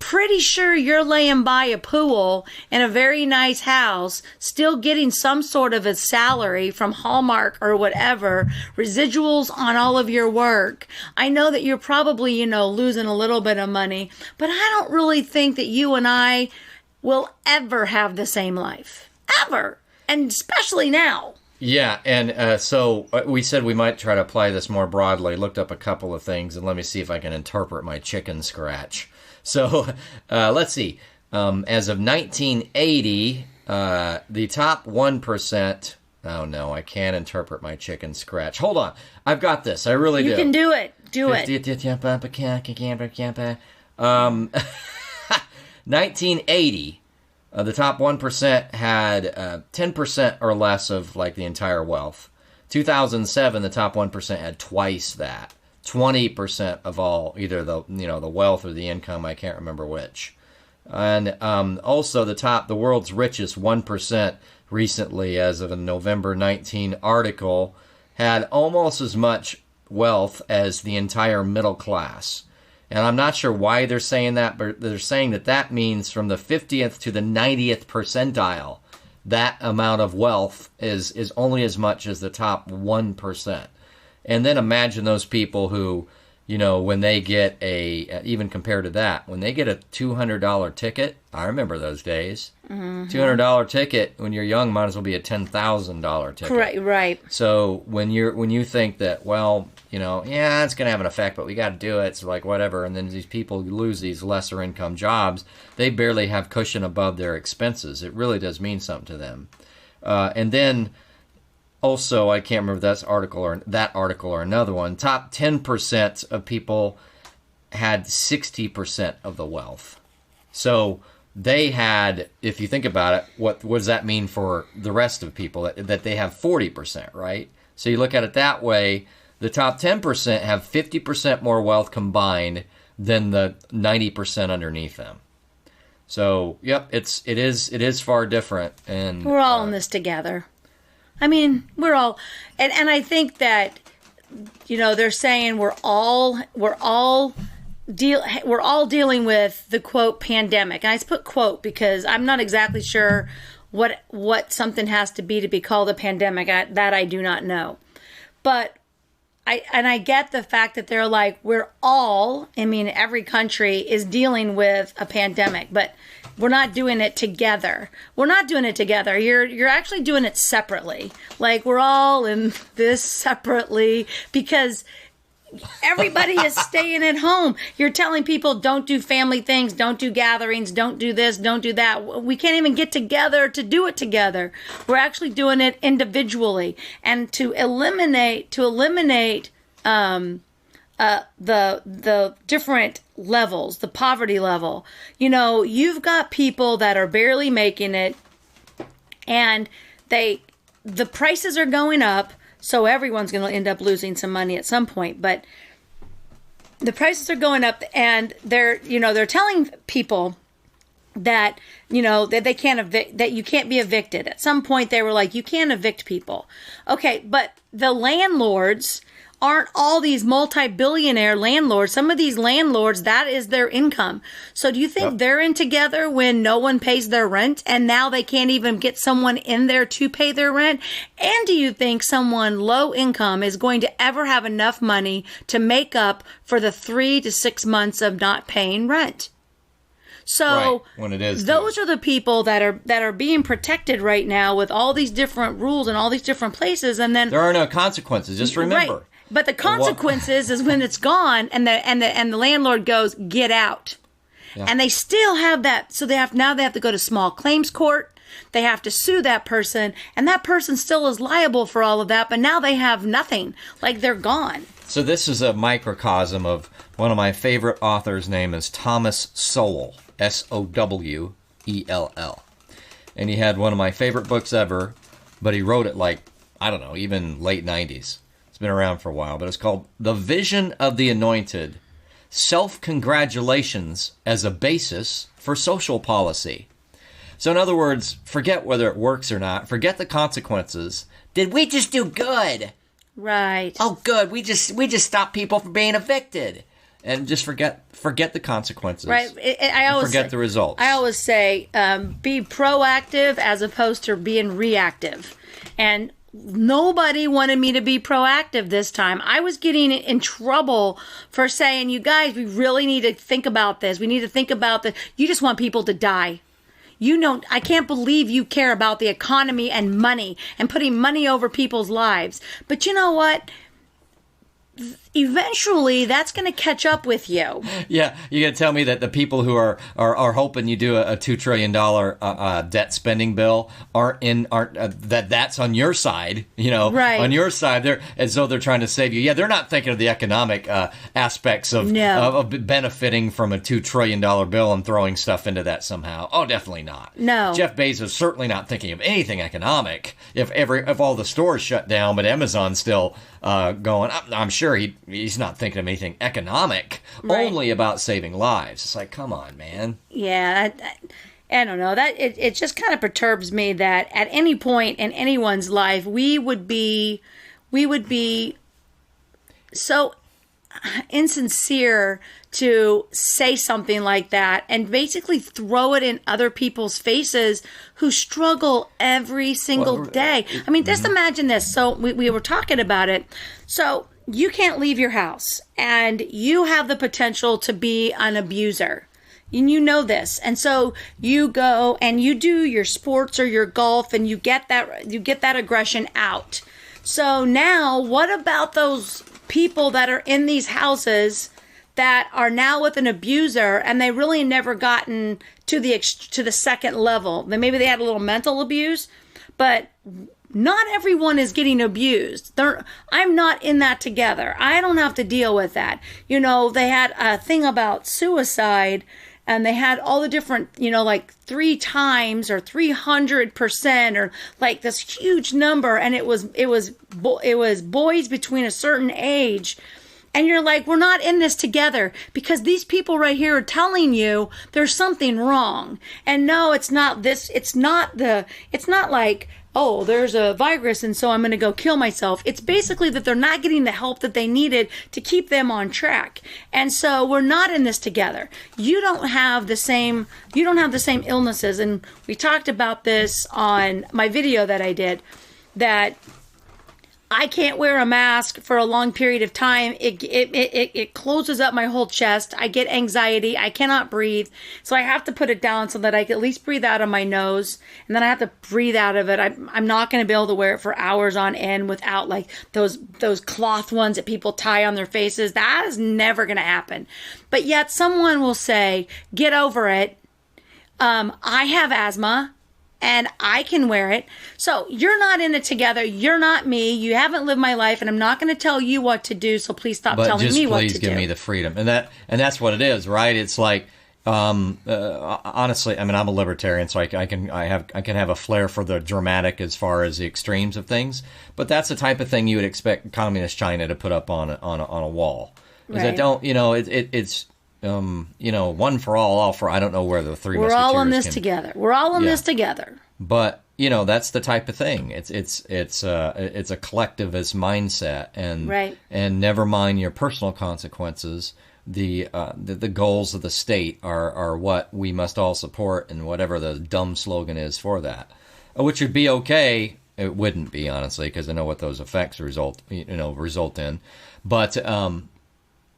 Speaker 2: pretty sure you're laying by a pool in a very nice house, still getting some sort of a salary from Hallmark or whatever, residuals on all of your work. I know that you're probably, you know, losing a little bit of money, but I don't really think that you and I will ever have the same life. Ever. And especially now.
Speaker 3: Yeah, and so we said we might try to apply this more broadly. Looked up a couple of things, and let me see if I can interpret my chicken scratch. So let's see. As of 1980, the top 1%. Oh no, I can't interpret my chicken scratch. Hold on, I've got this. I really do.
Speaker 2: You can do it. Do it.
Speaker 3: 1980. The top 1% had 10% or less of like the entire wealth. 2007, the top 1% had twice that. 20% of all, either the wealth or the income, I can't remember which. And also the world's richest 1% recently, as of a November 19 article, had almost as much wealth as the entire middle class. And I'm not sure why they're saying that, but they're saying that means from the 50th to the 90th percentile, that amount of wealth is only as much as the top 1%. And then imagine those people who, you know, when they get even compared to that, when they get a $200 ticket, I remember those days. Mm-hmm. $200 ticket when you're young might as well be a $10,000 ticket.
Speaker 2: Right.
Speaker 3: So when you think that, well, you know, yeah, it's going to have an effect, but we got to do it. So like whatever. And then these people lose these lesser income jobs. They barely have cushion above their expenses. It really does mean something to them. And then also, I can't remember that article or another one. Top 10% of people had 60% of the wealth. So they had, if you think about it, what does that mean for the rest of people? That they have 40%, right? So you look at it that way, the top 10% have 50% more wealth combined than the 90% underneath them. So, yep, it is far different, and
Speaker 2: we're all in this together. I mean, we're all, and I think that, you know, they're saying we're all dealing with the quote pandemic. And I put quote because I'm not exactly sure what something has to be called a pandemic. That I do not know, but I get the fact that they're like, we're all, I mean, every country is dealing with a pandemic, but we're not doing it together. We're not doing it together. You're actually doing it separately. Like, we're all in this separately because everybody is staying at home. You're telling people don't do family things, don't do gatherings, don't do this, don't do that. We can't even get together to do it together. We're actually doing it individually. And to eliminate the different levels, the poverty level, you know, you've got people that are barely making it, and the prices are going up. So everyone's going to end up losing some money at some point, but the prices are going up, and they're telling people that, you know, that they can't that you can't be evicted. At some point they were like, you can't evict people. Okay, but the landlords aren't all these multi-billionaire landlords. Some of these landlords, that is their income. So do you think they're in together when no one pays their rent, and now they can't even get someone in there to pay their rent? And do you think someone low income is going to ever have enough money to make up for the 3 to 6 months of not paying rent? So
Speaker 3: right, when it is
Speaker 2: those are the people that are being protected right now with all these different rules and all these different places, and then
Speaker 3: there are no consequences. Just remember.
Speaker 2: Right. But the consequences is when it's gone, and the landlord goes, get out. Yeah. And they still have that. So they have to go to small claims court. They have to sue that person, and that person still is liable for all of that. But now they have nothing. Like, they're gone.
Speaker 3: So this is a microcosm of one of my favorite authors' name is Thomas Sowell, Sowell. And he had one of my favorite books ever, but he wrote it like, I don't know, even late 90s. It's been around for a while, but it's called The Vision of the Anointed, Self-Congratulations as a Basis for Social Policy. So in other words, forget whether it works or not. Forget the consequences. Did we just do good?
Speaker 2: Right.
Speaker 3: Oh, good. We just stopped people from being evicted. And just forget the consequences.
Speaker 2: Right. I always
Speaker 3: forget the results.
Speaker 2: I always say be proactive as opposed to being reactive. And nobody wanted me to be proactive this time. I was getting in trouble for saying, you guys, we really need to think about this. We need to think about this. You just want people to die. You know, I can't believe you care about the economy and money and putting money over people's lives. But you know what? Eventually, that's going to catch up with you.
Speaker 3: Yeah, you're going to tell me that the people who are hoping you do a $2 trillion debt spending bill that's on your side. You know,
Speaker 2: right.
Speaker 3: On your side, they're as though they're trying to save you. Yeah, they're not thinking of the economic aspects of benefiting from a $2 trillion bill and throwing stuff into that somehow. Oh, definitely not.
Speaker 2: No,
Speaker 3: Jeff Bezos certainly not thinking of anything economic. If all the stores shut down, but Amazon's still going, I'm sure he's not thinking of anything economic, right. Only about saving lives. It's like, come on, man.
Speaker 2: Yeah, I don't know. That it just kind of perturbs me that at any point in anyone's life we would be so insincere to say something like that and basically throw it in other people's faces who struggle every single day. I mean, just imagine this. So we were talking about it. So you can't leave your house, and you have the potential to be an abuser. And you know this. And so you go and you do your sports or your golf, and you get that aggression out. So now what about those people that are in these houses that are now with an abuser, and they really never gotten to the second level? Maybe they had a little mental abuse, but not everyone is getting abused. I'm not in that together. I don't have to deal with that. You know, they had a thing about suicide, and they had all the different, you know, like 3 times or 300% or like this huge number. And it was boys between a certain age. And you're like, we're not in this together because these people right here are telling you there's something wrong. And no, it's not this. It's not like, oh, there's a virus and so I'm going to go kill myself. It's basically that they're not getting the help that they needed to keep them on track. And so we're not in this together. You don't have the same illnesses. And we talked about this on my video that I did, that I can't wear a mask for a long period of time. It closes up my whole chest. I get anxiety. I cannot breathe. So I have to put it down so that I can at least breathe out of my nose. And then I have to breathe out of it. I'm not going to be able to wear it for hours on end without like those cloth ones that people tie on their faces. That is never going to happen. But yet someone will say, get over it. I have asthma. And I can wear it. So you're not in it together. You're not me. You haven't lived my life, and I'm not going to tell you what to do. So please stop telling me what to do. But just please give
Speaker 3: me the freedom, and that's what it is, right? It's like, honestly, I mean, I'm a libertarian, so I can have a flair for the dramatic as far as the extremes of things. But that's the type of thing you would expect communist China to put up on a wall. Because I don't, it's. One for all for, I don't know where the three.
Speaker 2: We're all in this together. We're all in this together.
Speaker 3: But that's the type of thing. It's a collectivist mindset, and never mind your personal consequences. The goals of the state are what we must all support, and whatever the dumb slogan is for that, which would be okay. It wouldn't be, honestly, because I know what those effects result in, but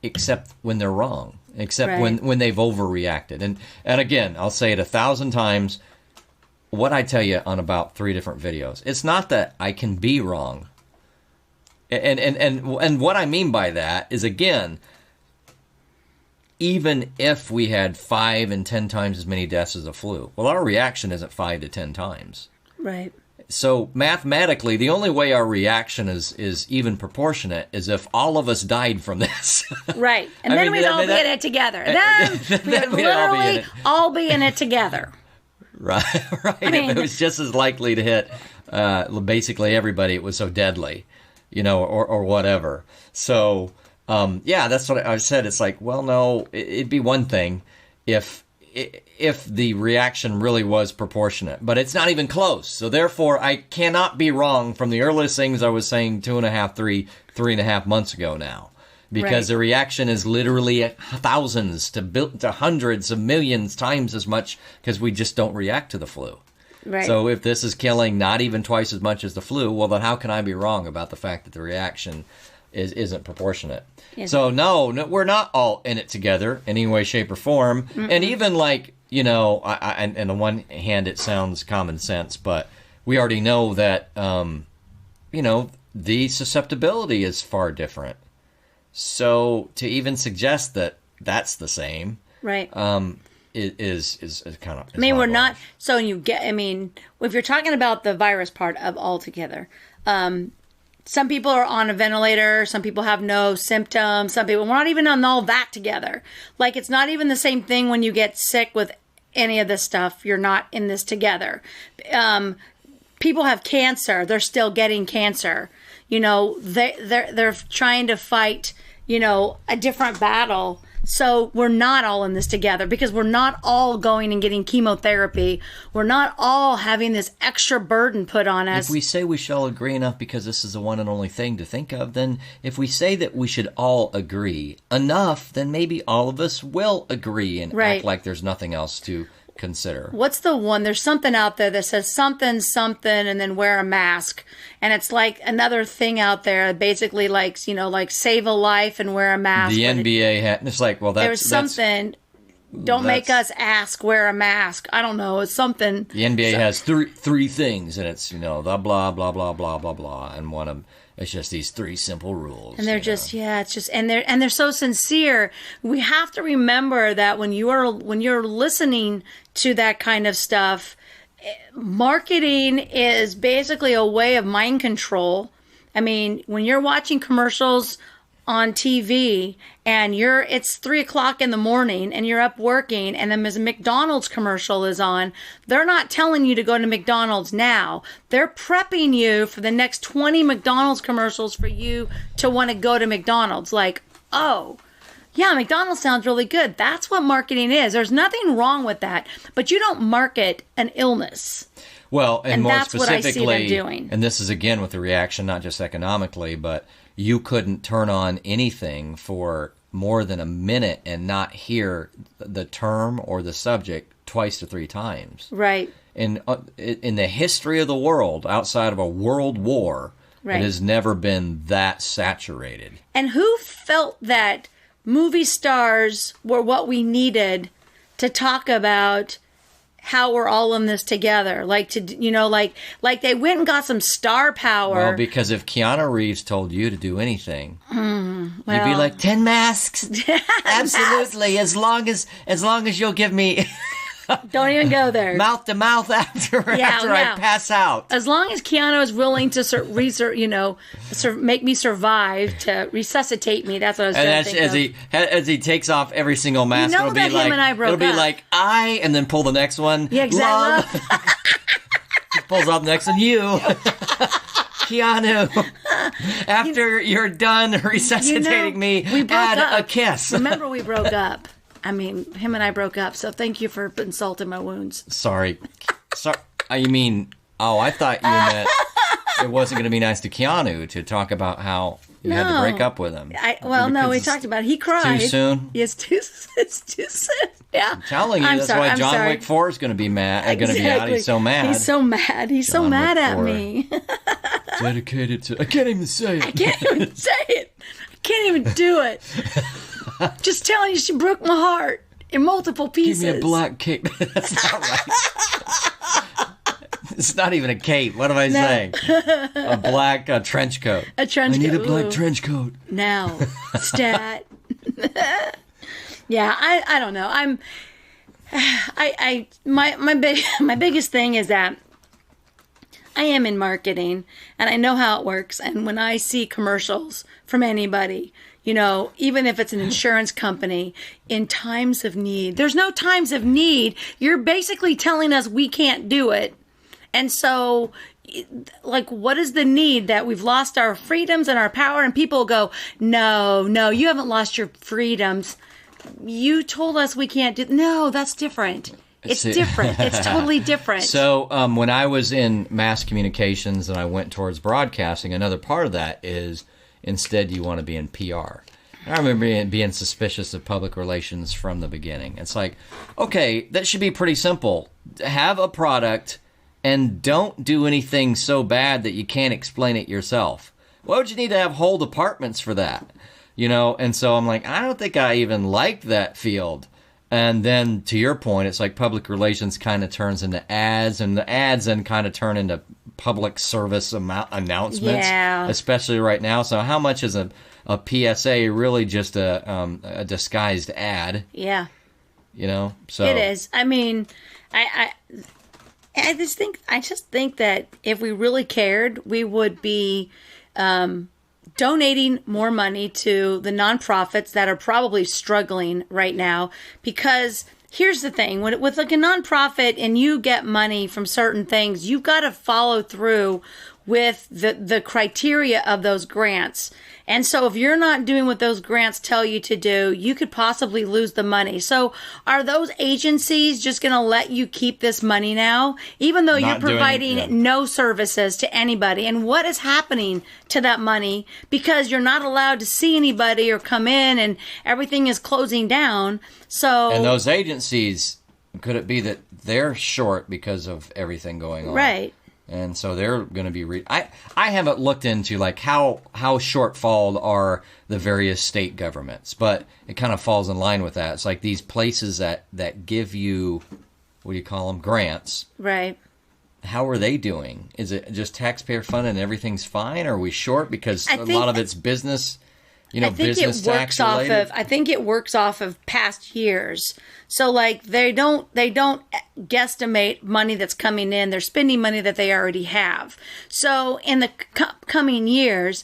Speaker 3: except when they're wrong. Except when they've overreacted. And again, I'll say it 1,000 times, what I tell you on about 3 different videos. It's not that I can be wrong. And what I mean by that is, again, even if we had 5 and 10 times as many deaths as the flu, well, our reaction isn't 5 to 10 times.
Speaker 2: Right.
Speaker 3: So mathematically, the only way our reaction is even proportionate is if all of us died from this.
Speaker 2: Right. And then we'd all be in it together. Then we'd literally all be in it together.
Speaker 3: Right. It was just as likely to hit basically everybody. It was so deadly, or whatever. So, that's what I said. It's like, well, no, it'd be one thing if the reaction really was proportionate, but it's not even close. So therefore, I cannot be wrong from the earliest things I was saying 3.5 months ago now, because the reaction is literally thousands to hundreds of millions times as much, because we just don't react to the flu. Right. So if this is killing not even twice as much as the flu, well, then how can I be wrong about the fact that the reaction isn't proportionate? Yes. So no, we're not all in it together in any way, shape, or form. Mm-mm. And even like, and on the one hand, it sounds common sense, but we already know that, the susceptibility is far different. So to even suggest that that's the same,
Speaker 2: right?
Speaker 3: Is kind of.
Speaker 2: We're not. So if you're talking about the virus part of altogether, some people are on a ventilator. Some people have no symptoms. Some people, we're not even on all that together. Like, it's not even the same thing when you get sick with any of this stuff. You're not in this together. People have cancer. They're still getting cancer. They're trying to fight, a different battle. So we're not all in this together, because we're not all going and getting chemotherapy. We're not all having this extra burden put on us.
Speaker 3: If we say we should all agree enough because this is the one and only thing to think of, then if we say that we should all agree enough, then maybe all of us will agree and act like there's nothing else to consider.
Speaker 2: What's the one? There's something out there that says something, and then wear a mask. And it's like another thing out there, basically like save a life and wear a mask.
Speaker 3: The NBA had, it's like, well,
Speaker 2: there's something. Don't make us ask, wear a mask. I don't know. It's something.
Speaker 3: The NBA has three things, and it's, the blah, blah, blah, blah, blah, blah. And one of them, it's just these 3 simple rules.
Speaker 2: And they're they're so sincere. We have to remember that when you're listening to that kind of stuff, marketing is basically a way of mind control. When you're watching commercials on TV and it's 3:00 in the morning and you're up working, and then as a McDonald's commercial is on, they're not telling you to go to McDonald's now. They're prepping you for the next 20 McDonald's commercials for you to want to go to McDonald's. Like, oh, yeah, McDonald's sounds really good. That's what marketing is. There's nothing wrong with that. But you don't market an illness.
Speaker 3: Well, and more
Speaker 2: that's what I see
Speaker 3: specifically,
Speaker 2: them doing.
Speaker 3: and this is again with the reaction, not just economically, but you couldn't turn on anything for more than a minute and not hear the term or the subject twice to three times.
Speaker 2: Right.
Speaker 3: In the history of the world, outside of a world war,
Speaker 2: Right.
Speaker 3: it has never been that saturated.
Speaker 2: And who felt that movie stars were what we needed to talk about how we're all in this together? Like, to, you know, like they went and got some star power.
Speaker 3: Well, because if Keanu Reeves told you to do anything, you'd be
Speaker 2: well.
Speaker 3: like 10 masks. Absolutely, as long as you'll give me
Speaker 2: Don't even go there.
Speaker 3: mouth to mouth after I pass out.
Speaker 2: As long as Keanu is willing to make me survive, to resuscitate me, that's what I was
Speaker 3: And
Speaker 2: trying
Speaker 3: that's,
Speaker 2: to think of.
Speaker 3: as he takes off every single mask,
Speaker 2: You know
Speaker 3: it'll
Speaker 2: that
Speaker 3: be
Speaker 2: him
Speaker 3: like
Speaker 2: and I broke
Speaker 3: it'll be
Speaker 2: up.
Speaker 3: like I, and then pull the next one.
Speaker 2: Yeah, exactly.
Speaker 3: Love. Pulls off next one. You, Keanu. After you're done resuscitating me,
Speaker 2: we broke
Speaker 3: add
Speaker 2: up.
Speaker 3: a kiss.
Speaker 2: Remember, we broke up. I mean, him and I broke up, so thank you for insulting my wounds.
Speaker 3: Sorry. You mean? Oh, I thought you meant it wasn't going to be nice to Keanu to talk about how you had to break up with him.
Speaker 2: No, we talked about it. He cried.
Speaker 3: Too soon?
Speaker 2: It's too soon. Yeah.
Speaker 3: I'm telling you, that's why John Wick 4 is going to be mad. Going to be out. He's so mad.
Speaker 2: He's so mad. He's so
Speaker 3: John
Speaker 2: mad
Speaker 3: Wick
Speaker 2: at
Speaker 3: 4.
Speaker 2: me.
Speaker 3: Dedicated to. I can't even say it.
Speaker 2: I can't even say it. I can't even do it. Just telling you, she broke my heart in multiple pieces.
Speaker 3: Give me a black cape. That's not right. It's not even a cape. What am I saying? A black trench coat.
Speaker 2: A trench coat.
Speaker 3: I need a black trench coat.
Speaker 2: Now, stat. Yeah, I don't know. My biggest thing is that I am in marketing and I know how it works. And when I see commercials from anybody, you know, even if it's an insurance company, in times of need, there's no times of need. You're basically telling us we can't do it. And so, like, what is the need that we've lost our freedoms and our power? And people go, no, you haven't lost your freedoms. You told us we can't do. No, that's different. It's different. It's totally different.
Speaker 3: So when I was in mass communications and I went towards broadcasting, another part of that is instead you want to be in PR. And I remember being suspicious of public relations from the beginning. It's like, okay, that should be pretty simple. Have a product and don't do anything so bad that you can't explain it yourself. Why would you need to have whole departments for that? You know, and so I'm like, I don't think I even liked that field. And then to your point, it's like public relations kind of turns into ads, and the ads then kind of turn into public service announcements, especially right now. So how much is a PSA really just a disguised ad?
Speaker 2: Yeah.
Speaker 3: You know, so
Speaker 2: it is. I mean, I just think that if we really cared, we would be donating more money to the nonprofits that are probably struggling right now. Because here's the thing, with like a nonprofit and you get money from certain things, you've got to follow through with the criteria of those grants. And so if you're not doing what those grants tell you to do, you could possibly lose the money. So are those agencies just going to let you keep this money now, even though you're providing no services to anybody? And what is happening to that money because you're not allowed to see anybody or come in and everything is closing down? So
Speaker 3: and those agencies, could it be that they're short because of everything going on?
Speaker 2: Right.
Speaker 3: And so they're going to be. I haven't looked into like how shortfalled are the various state governments, but it kind of falls in line with that. It's like these places that give you, what do you call them, grants.
Speaker 2: Right.
Speaker 3: How are they doing? Is it just taxpayer funded and everything's fine? Or are we short because a lot of it's business? You know, business tax related.
Speaker 2: I think it works off of past years. So like they don't guesstimate money that's coming in. They're spending money that they already have. So in the coming years,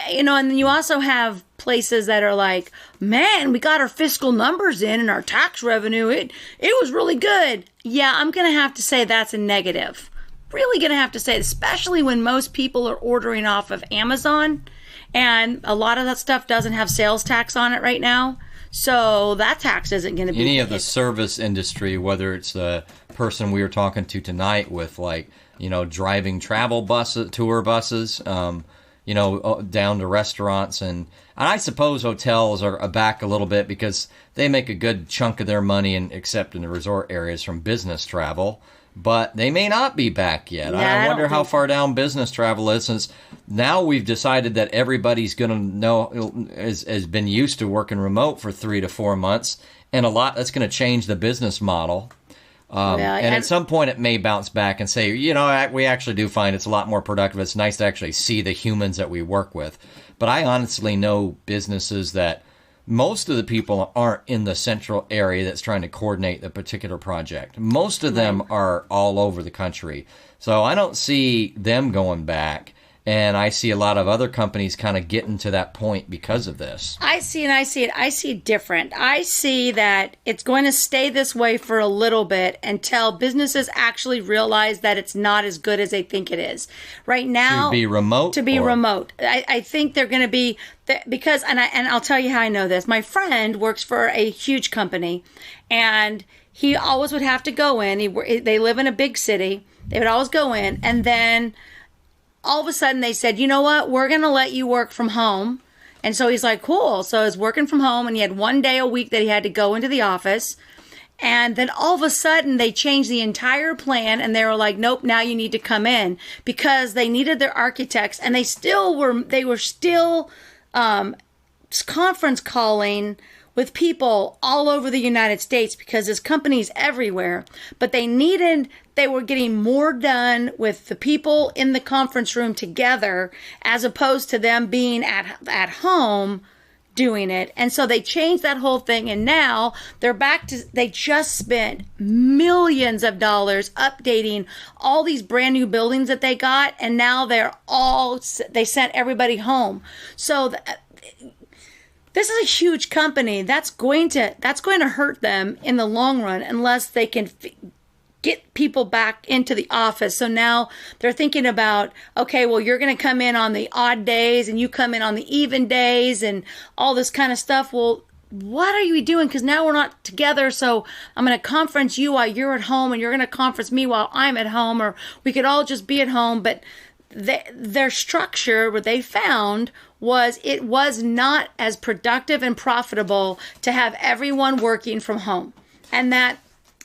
Speaker 2: and then you also have places that are like, man, we got our fiscal numbers in and our tax revenue. It was really good. Yeah, I'm going to have to say that's a negative. really going to have to say, especially when most people are ordering off of Amazon, and a lot of that stuff doesn't have sales tax on it right now. So that tax isn't going to be
Speaker 3: any of the service industry, whether it's the person we were talking to tonight with, like, driving travel buses, tour buses, down to restaurants. And I suppose hotels are back a little bit because they make a good chunk of their money, except in the resort areas, from business travel. But they may not be back yet. I wonder how far down business travel is, since now we've decided that everybody's going to know, has been used to working remote for 3 to 4 months, and a lot that's going to change the business model. And at some point it may bounce back and say, we actually do find it's a lot more productive. It's nice to actually see the humans that we work with. But I honestly know businesses that most of the people aren't in the central area that's trying to coordinate the particular project. Most of them are all over the country. So I don't see them going back. And I see a lot of other companies kind of getting to that point because of this.
Speaker 2: I see it different. I see that it's going to stay this way for a little bit until businesses actually realize that it's not as good as they think it is. Right now,
Speaker 3: to be remote.
Speaker 2: I think they're going to be, because, and I'll tell you how I know this. My friend works for a huge company, and he always would have to go in. They live in a big city. They would always go in, and then all of a sudden they said, you know what, we're going to let you work from home. And so he's like, cool. So he's working from home, and he had 1 day a week that he had to go into the office. And then all of a sudden they changed the entire plan, and they were like, nope, now you need to come in, because they needed their architects, and they were still conference calling with people all over the United States, because there's companies everywhere, but they were getting more done with the people in the conference room together, as opposed to them being at home doing it. And so they changed that whole thing, and now they're back to, they just spent millions of dollars updating all these brand new buildings that they got, and now they sent everybody home. So this is a huge company. That's going to hurt them in the long run, unless they can get people back into the office. So now they're thinking about, okay, well, you're going to come in on the odd days, and you come in on the even days, and all this kind of stuff. Well, what are you doing? Because now we're not together, so I'm going to conference you while you're at home, and you're going to conference me while I'm at home, or we could all just be at home. But their structure, what they found, was it was not as productive and profitable to have everyone working from home, and that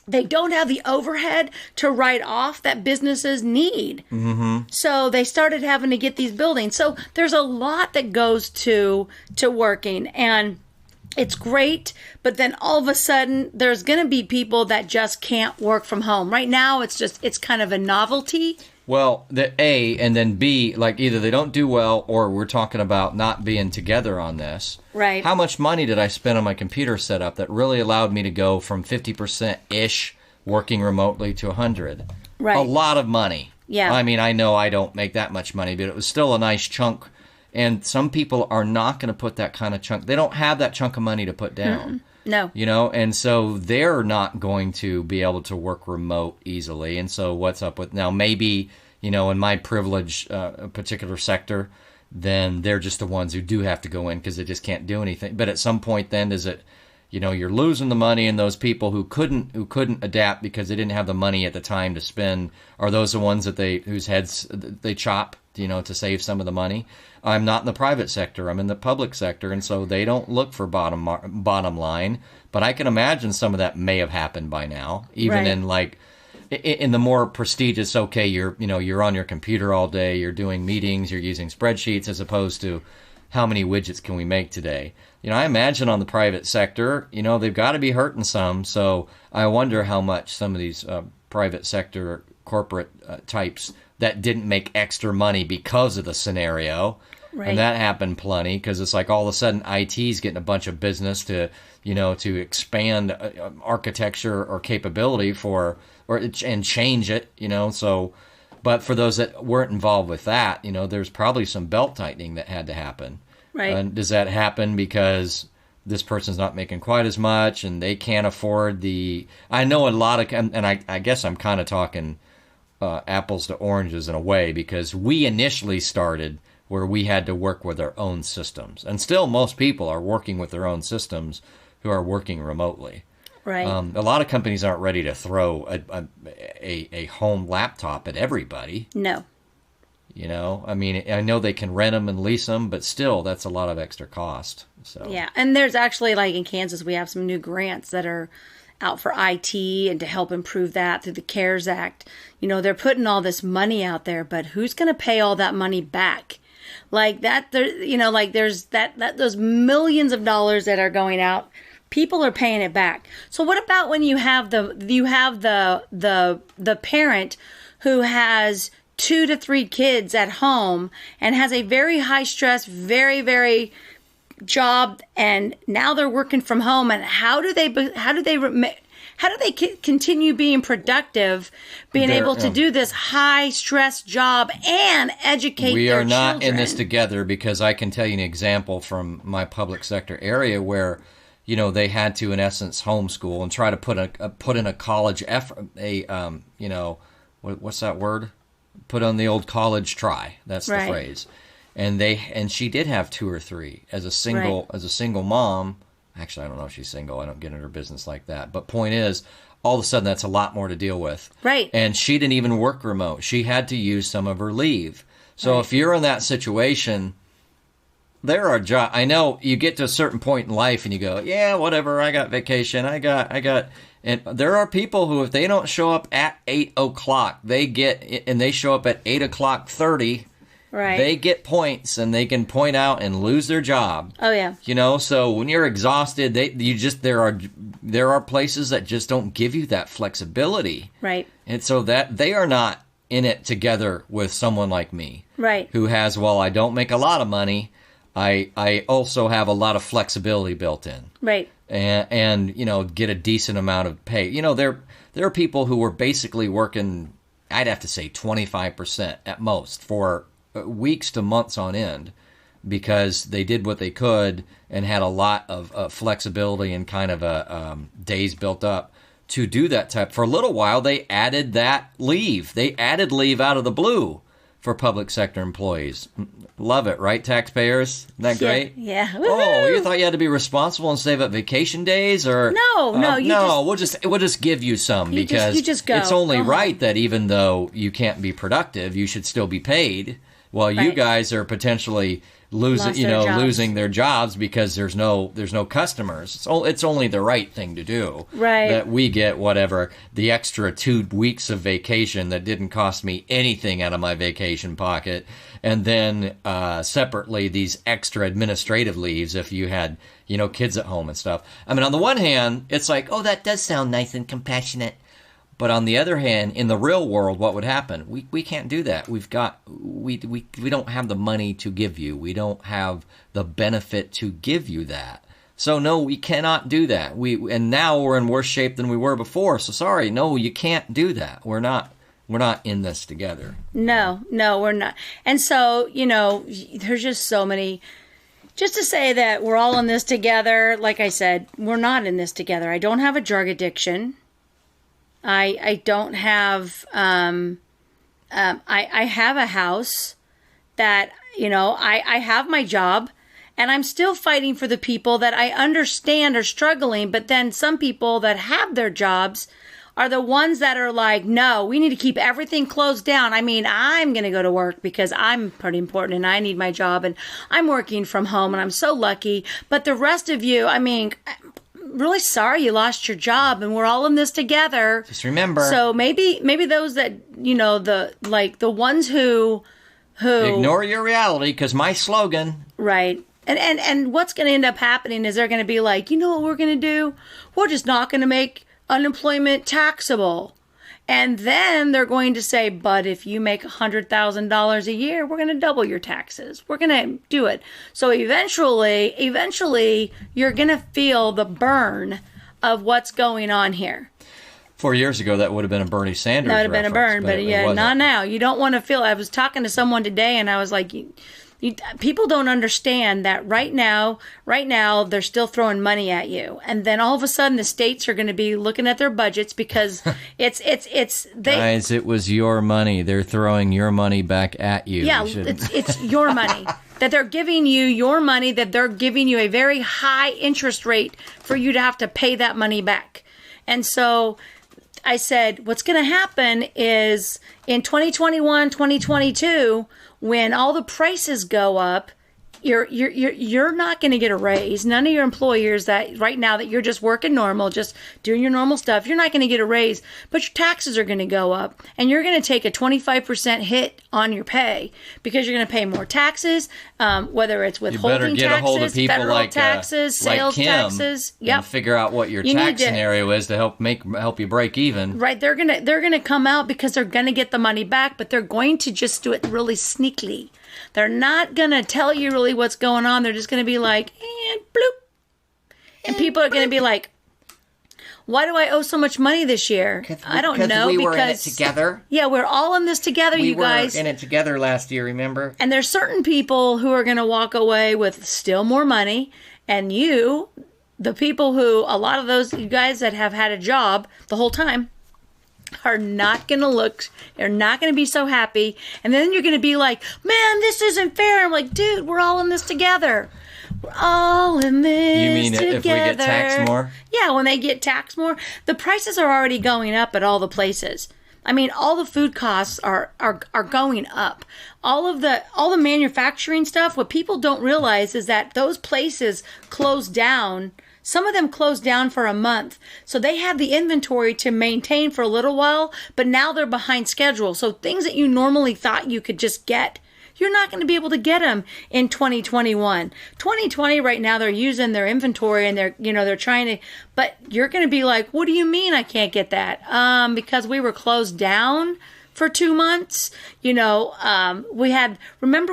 Speaker 2: they don't have the overhead to write off that businesses need. Mm-hmm. So they started having to get these buildings. So there's a lot that goes to working, and it's great, but then all of a sudden there's going to be people that just can't work from home. Right now it's kind of a novelty.
Speaker 3: Well, the A, and then B, like either they don't do well, or we're talking about not being together on this.
Speaker 2: Right.
Speaker 3: How much money did I spend on my computer setup that really allowed me to go from 50%-ish working remotely to 100?
Speaker 2: Right.
Speaker 3: A lot of money.
Speaker 2: Yeah.
Speaker 3: I mean, I know I don't make that much money, but it was still a nice chunk. And some people are not going to put that kind of chunk. They don't have that chunk of money to put down.
Speaker 2: Mm-mm. No.
Speaker 3: And so they're not going to be able to work remote easily. And so what's up with now? Maybe, in my privileged particular sector, then they're just the ones who do have to go in because they just can't do anything. But at some point, then is it, you're losing the money, and those people who couldn't adapt because they didn't have the money at the time to spend are those the ones that whose heads they chop, to save some of the money. I'm not in the private sector. I'm in the public sector, and so they don't look for bottom line. But I can imagine some of that may have happened by now, even
Speaker 2: right.
Speaker 3: in the more prestigious. Okay, you're on your computer all day. You're doing meetings. You're using spreadsheets, as opposed to how many widgets can we make today. I imagine on the private sector, they've got to be hurting some. So I wonder how much some of these private sector corporate types that didn't make extra money because of the scenario. Right. And that happened plenty, because it's like all of a sudden IT's getting a bunch of business to expand architecture or capability and change it, So, but for those that weren't involved with that, there's probably some belt tightening that had to happen.
Speaker 2: Right.
Speaker 3: And does that happen because this person's not making quite as much and they can't afford I know a lot of, and I guess I'm kind of talking apples to oranges in a way, because we initially started where we had to work with our own systems. And still most people are working with their own systems who are working remotely.
Speaker 2: Right.
Speaker 3: A lot of companies aren't ready to throw a home laptop at everybody.
Speaker 2: No.
Speaker 3: You know, I mean, I know they can rent them and lease them, but still, that's a lot of extra cost. So
Speaker 2: Yeah, and there's actually, like in Kansas, we have some new grants that are out for IT and to help improve that through the CARES Act. You know, they're putting all this money out there, but who's going to pay all that money back? Like that, there, you know, like there's that those millions of dollars that are going out. People are paying it back. So what about when you have the parent who has 2 to 3 kids at home and has a very high stress, very, very job, and now they're working from home, and how do they continue being productive, being able to do this high stress job and educate
Speaker 3: we
Speaker 2: their
Speaker 3: are not
Speaker 2: children?
Speaker 3: in this together, because I can tell you an example from my public sector area where, you know, they had to, in essence, homeschool and try to put in a college effort, you know, what's that word? Put on the old college try. That's the phrase. And she did have 2 or 3 as a single mom. Actually, I don't know if she's single. I don't get in her business like that. But point is, all of a sudden, that's a lot more to deal with.
Speaker 2: Right.
Speaker 3: And she didn't even work remote. She had to use some of her leave. So if you're in that situation, there are jobs. I know you get to a certain point in life and you go, yeah, whatever. I got vacation. I got. And there are people who, if they don't show up at 8 o'clock, they show up at 8 o'clock 30.
Speaker 2: Right.
Speaker 3: They get points, and they can point out and lose their job.
Speaker 2: Oh yeah.
Speaker 3: You know, so when you're exhausted, there are places that just don't give you that flexibility.
Speaker 2: Right.
Speaker 3: And so that they are not in it together with someone like me.
Speaker 2: Right.
Speaker 3: Who has, well, I don't make a lot of money. I also have a lot of flexibility built in.
Speaker 2: Right.
Speaker 3: And you know, get a decent amount of pay. You know, there are people who were basically working, I'd have to say 25% at most for weeks to months on end, because they did what they could and had a lot of flexibility and kind of days built up to do that type. For a little while, they added that leave. They added leave out of the blue for public sector employees. Love it, right, taxpayers? Isn't that great?
Speaker 2: Yeah.
Speaker 3: Oh, you thought you had to be responsible and save up vacation days, or we'll just give you some, because
Speaker 2: you just go.
Speaker 3: It's only
Speaker 2: Go
Speaker 3: right
Speaker 2: home.
Speaker 3: that even though you can't be productive, you should still be paid. While you guys are potentially losing their jobs because there's no customers. It's only the right thing to do.
Speaker 2: Right.
Speaker 3: That we get whatever the extra 2 weeks of vacation that didn't cost me anything out of my vacation pocket, and then separately these extra administrative leaves if you had kids at home and stuff. I mean, on the one hand, it's like, oh, that does sound nice and compassionate. But on the other hand, in the real world, what would happen? We can't do that. We don't have the money to give you. We don't have the benefit to give you that. So no, we cannot do that. And now we're in worse shape than we were before. So sorry, no, you can't do that. We're not in this together.
Speaker 2: No, we're not. And so, there's just so many. Just to say that we're all in this together, like I said, we're not in this together. I don't have a drug addiction. I don't have, I have a house that, I have my job, and I'm still fighting for the people that I understand are struggling. But then some people that have their jobs are the ones that are like, no, we need to keep everything closed down. I mean, I'm going to go to work because I'm pretty important and I need my job, and I'm working from home and I'm so lucky. But the rest of you, I mean, really sorry you lost your job, and we're all in this together.
Speaker 3: Just remember.
Speaker 2: So maybe those that, the ones who
Speaker 3: ignore your reality, because my slogan.
Speaker 2: Right. And what's going to end up happening is they're going to be like, you know what we're going to do? We're just not going to make unemployment taxable. And then they're going to say, but if you make $100,000 a year, we're going to double your taxes. We're going to do it. So eventually, you're going to feel the burn of what's going on here.
Speaker 3: 4 years ago, that would have been a Bernie Sanders
Speaker 2: That would have been a burn, but
Speaker 3: yeah,
Speaker 2: not now. You don't want to feel. I was talking to someone today, and I was like, People don't understand that right now they're still throwing money at you, and then all of a sudden the states are going to be looking at their budgets because
Speaker 3: Guys, it was your money. They're throwing your money back at you.
Speaker 2: Yeah, it's your money that they're giving you, your money that they're giving you a very high interest rate for you to have to pay that money back. And so I said, what's going to happen is in 2021, 2022, when all the prices go up, you're not going to get a raise. None of your employers that right now that you're just working normal, just doing your normal stuff, you're not going to get a raise, but your taxes are going to go up, and you're going to take a 25% hit on your pay because you're going to pay more taxes, whether it's withholding taxes, federal taxes, sales taxes.
Speaker 3: Yep. And figure out what your tax scenario is to help you break even.
Speaker 2: Right. They're gonna come out because they're gonna get the money back, but they're going to just do it really sneakily. They're not going to tell you really what's going on. They're just going to be like, and bloop. And people are going to be like, why do I owe so much money this year? I don't know.
Speaker 4: We were in it together.
Speaker 2: Yeah, we're all in this together, you guys.
Speaker 4: We were in it together last year, remember?
Speaker 2: And there's certain people who are going to walk away with still more money. And you, the people who, a lot of those, you guys that have had a job the whole time, are not going to look, you're not going to be so happy. And then you're going to be like, man, this isn't fair. I'm like, dude, we're all in this together. We're all in this
Speaker 3: You mean
Speaker 2: together.
Speaker 3: If we get taxed more?
Speaker 2: Yeah, when they get taxed more. The prices are already going up at all the places. I mean, all the food costs are going up. All the manufacturing stuff, what people don't realize is that those places closed down. Some of them closed down for a month. So they had the inventory to maintain for a little while, but now they're behind schedule. So things that you normally thought you could just get, you're not going to be able to get them in 2021. 2020 right now, they're using their inventory and they're trying to, but you're going to be like, what do you mean I can't get that? Because we were closed down for 2 months. Remember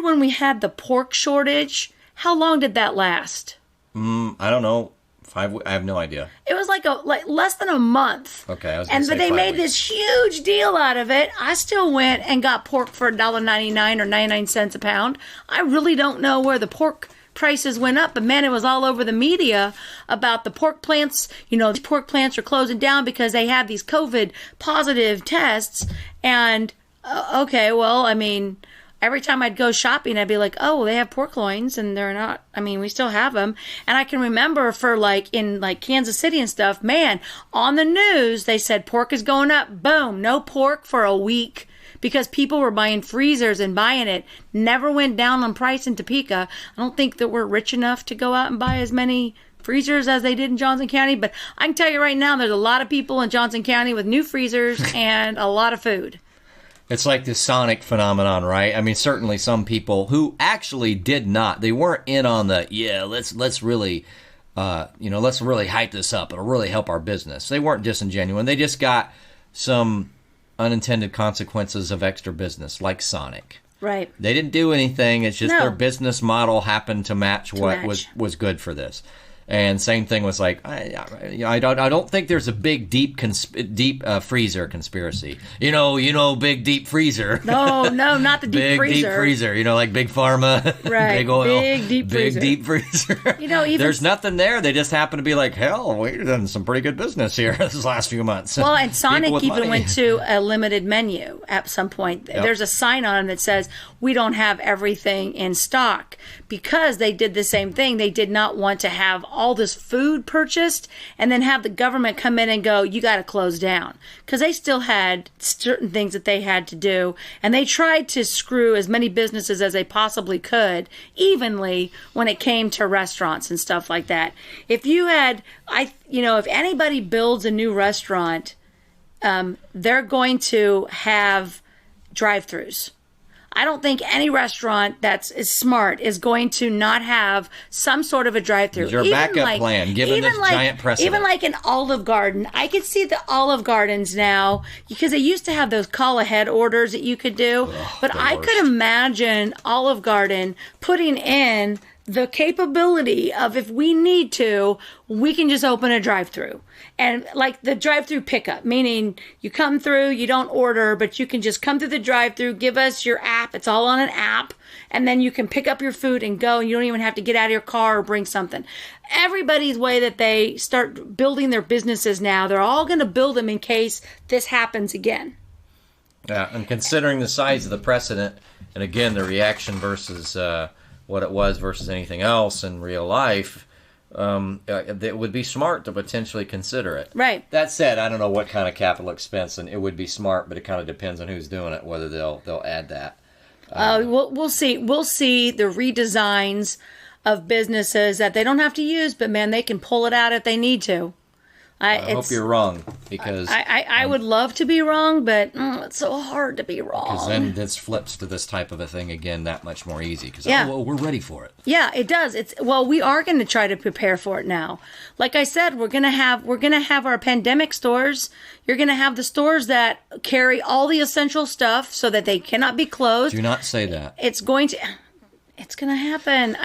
Speaker 2: when we had the pork shortage? How long did that last?
Speaker 3: I don't know. I have no idea.
Speaker 2: It was like less than a month.
Speaker 3: Okay,
Speaker 2: but they made this huge deal out of it. I still went and got pork for $1.99 or 99 cents a pound. I really don't know where the pork prices went up, but man, it was all over the media about the pork plants. Pork plants are closing down because they have these COVID positive tests. And okay, well, I mean, every time I'd go shopping, I'd be like, oh, they have pork loins, and they're not, we still have them. And I can remember for in Kansas City and stuff, man, on the news, they said pork is going up. Boom, no pork for a week because people were buying freezers and buying it. Never went down on price in Topeka. I don't think that we're rich enough to go out and buy as many freezers as they did in Johnson County, but I can tell you right now, there's a lot of people in Johnson County with new freezers and a lot of food.
Speaker 3: It's like this Sonic phenomenon, right? I mean, certainly some people who actually they weren't in on the, let's really, let's really hype this up. It'll really help our business. They weren't disingenuous. They just got some unintended consequences of extra business, like Sonic.
Speaker 2: Right.
Speaker 3: They didn't do anything. It's just their business model happened to match what was good for this. And same thing was like, I don't think there's a big deep freezer conspiracy. Big deep freezer.
Speaker 2: No, not the deep freezer.
Speaker 3: Big deep freezer. Like Big Pharma,
Speaker 2: right?
Speaker 3: Big oil,
Speaker 2: big deep freezer.
Speaker 3: Big deep freezer.
Speaker 2: Even
Speaker 3: there's nothing there. They just happen to be like, hell, we've done some pretty good business here this last few months.
Speaker 2: Well, and Sonic even went to a limited menu at some point. Yep. There's a sign on it that says we don't have everything in stock because they did the same thing. They did not want to have all this food purchased and then have the government come in and go, you got to close down, because they still had certain things that they had to do, and they tried to screw as many businesses as they possibly could evenly when it came to restaurants and stuff like that. If anybody builds a new restaurant, they're going to have drive-thrus. I don't think any restaurant that's smart is going to not have some sort of a drive-thru.
Speaker 3: Your backup plan, given this giant precedent.
Speaker 2: Even like an Olive Garden. I could see the Olive Gardens now, because they used to have those call-ahead orders that you could do. But I could imagine Olive Garden putting in the capability of, if we need to, we can just open a drive-through. And like the drive-through pickup, meaning you come through, you don't order, but you can just come through the drive-through, give us your app. It's all on an app. And then you can pick up your food and go, and you don't even have to get out of your car or bring something. Everybody's way that they start building their businesses now, they're all going to build them in case this happens again.
Speaker 3: Yeah, and considering the size of the precedent, and again, the reaction versus what it was versus anything else in real life, it would be smart to potentially consider it.
Speaker 2: Right.
Speaker 3: That said, I don't know what kind of capital expense, and it would be smart, but it kind of depends on who's doing it, whether they'll add that.
Speaker 2: We'll see. We'll see the redesigns of businesses that they don't have to use, but man, they can pull it out if they need to.
Speaker 3: I hope you're wrong, because
Speaker 2: I would love to be wrong, but it's so hard to be wrong.
Speaker 3: Because then this flips to this type of a thing again that much more easy. Because we're ready for it.
Speaker 2: Yeah, it does. We are going to try to prepare for it now. Like I said, we're going to have our pandemic stores. You're going to have the stores that carry all the essential stuff so that they cannot be closed.
Speaker 3: Do not say that.
Speaker 2: It's going to happen.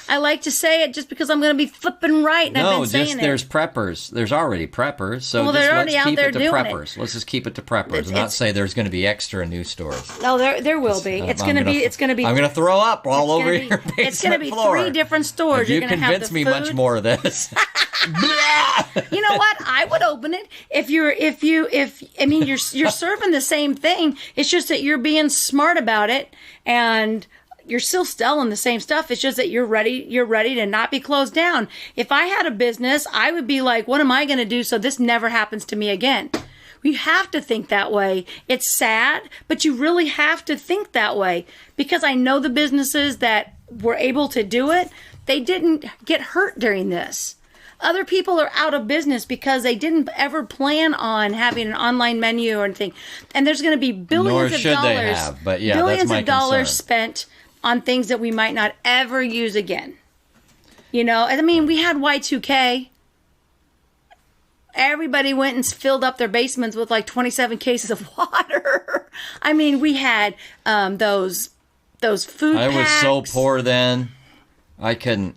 Speaker 2: I like to say it just because I'm going to be flipping right, and I've been saying it.
Speaker 3: There's preppers. There's already preppers. So
Speaker 2: they're already
Speaker 3: let's
Speaker 2: out
Speaker 3: keep
Speaker 2: there
Speaker 3: it to
Speaker 2: doing
Speaker 3: preppers.
Speaker 2: it.
Speaker 3: Let's just keep it to preppers and not say there's going to be extra new stores.
Speaker 2: No, there will be. It's going to be.
Speaker 3: I'm going to throw up all over your basement floor.
Speaker 2: It's going to be 3 different stores.
Speaker 3: You convinced me much more of this.
Speaker 2: You know what? I would open it you're serving the same thing. It's just that you're being smart about it, and you're still selling the same stuff. It's just that you're ready to not be closed down. If I had a business, I would be like, what am I going to do so this never happens to me again? We have to think that way. It's sad, but you really have to think that way, because I know the businesses that were able to do it, they didn't get hurt during this. Other people are out of business because they didn't ever plan on having an online menu or anything. And there's going to be billions of dollars spent on things that we might not ever use again. You know, I mean, we had Y2K. Everybody went and filled up their basements with like 27 cases of water. I mean, we had those food packs.
Speaker 3: I was so poor then. I couldn't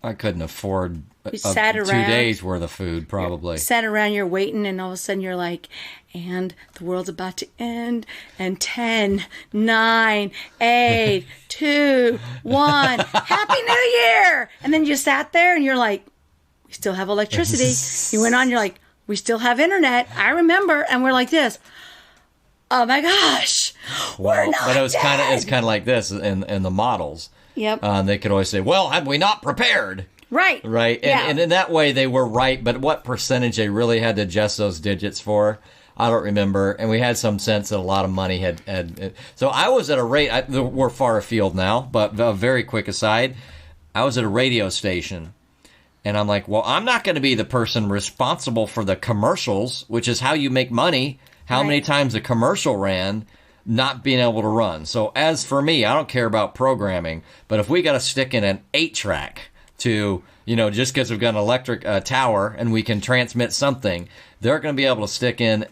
Speaker 3: afford 2 days worth of food, probably.
Speaker 2: Sat around, you're waiting, and all of a sudden you're like, and the world's about to end, and 10, 9, 8, 2, 1, Happy New Year! And then you sat there, and you're like, we still have electricity. You went on, you're like, we still have internet. I remember, and we're like this. Oh my gosh, we're not
Speaker 3: But it's
Speaker 2: dead.
Speaker 3: kind of like this in the models.
Speaker 2: Yep.
Speaker 3: They could always say, well, had we not prepared?
Speaker 2: Right.
Speaker 3: Right. And in that way, they were right. But what percentage they really had to adjust those digits for, I don't remember. And we had some sense that a lot of money had. So I was at a rate. We're far afield now, but a very quick aside. I was at a radio station, and I'm like, well, I'm not going to be the person responsible for the commercials, which is how you make money. How many times a commercial ran, not being able to run. So as for me, I don't care about programming. But if we got to stick in an 8-track to, just because we've got an electric tower and we can transmit something, they're going to be able to stick in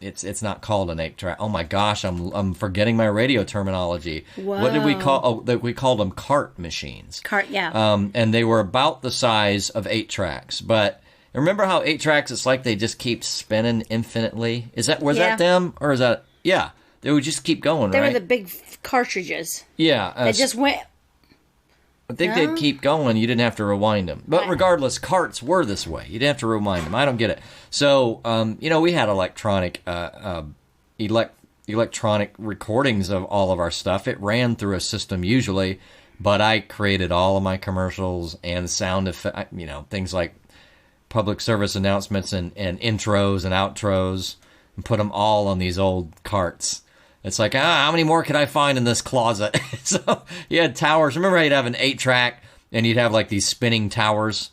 Speaker 3: it's not called an 8-track. Oh my gosh, I'm forgetting my radio terminology.
Speaker 2: Whoa.
Speaker 3: What did we call? Oh, we called them cart machines.
Speaker 2: Yeah.
Speaker 3: And they were about the size of 8 tracks. But remember how 8 tracks? It's like they just keep spinning infinitely. Was that them, or is that? Yeah, they would just keep going.
Speaker 2: They
Speaker 3: right?
Speaker 2: were the big cartridges.
Speaker 3: Yeah,
Speaker 2: they just went.
Speaker 3: I think they'd keep going. You didn't have to rewind them. But regardless, carts were this way. You didn't have to rewind them. I don't get it. So, we had electronic recordings of all of our stuff. It ran through a system usually, but I created all of my commercials and sound effects, things like public service announcements and intros and outros, and put them all on these old carts. It's like, how many more could I find in this closet? So you had towers. Remember how you'd have an 8-track and you'd have like these spinning towers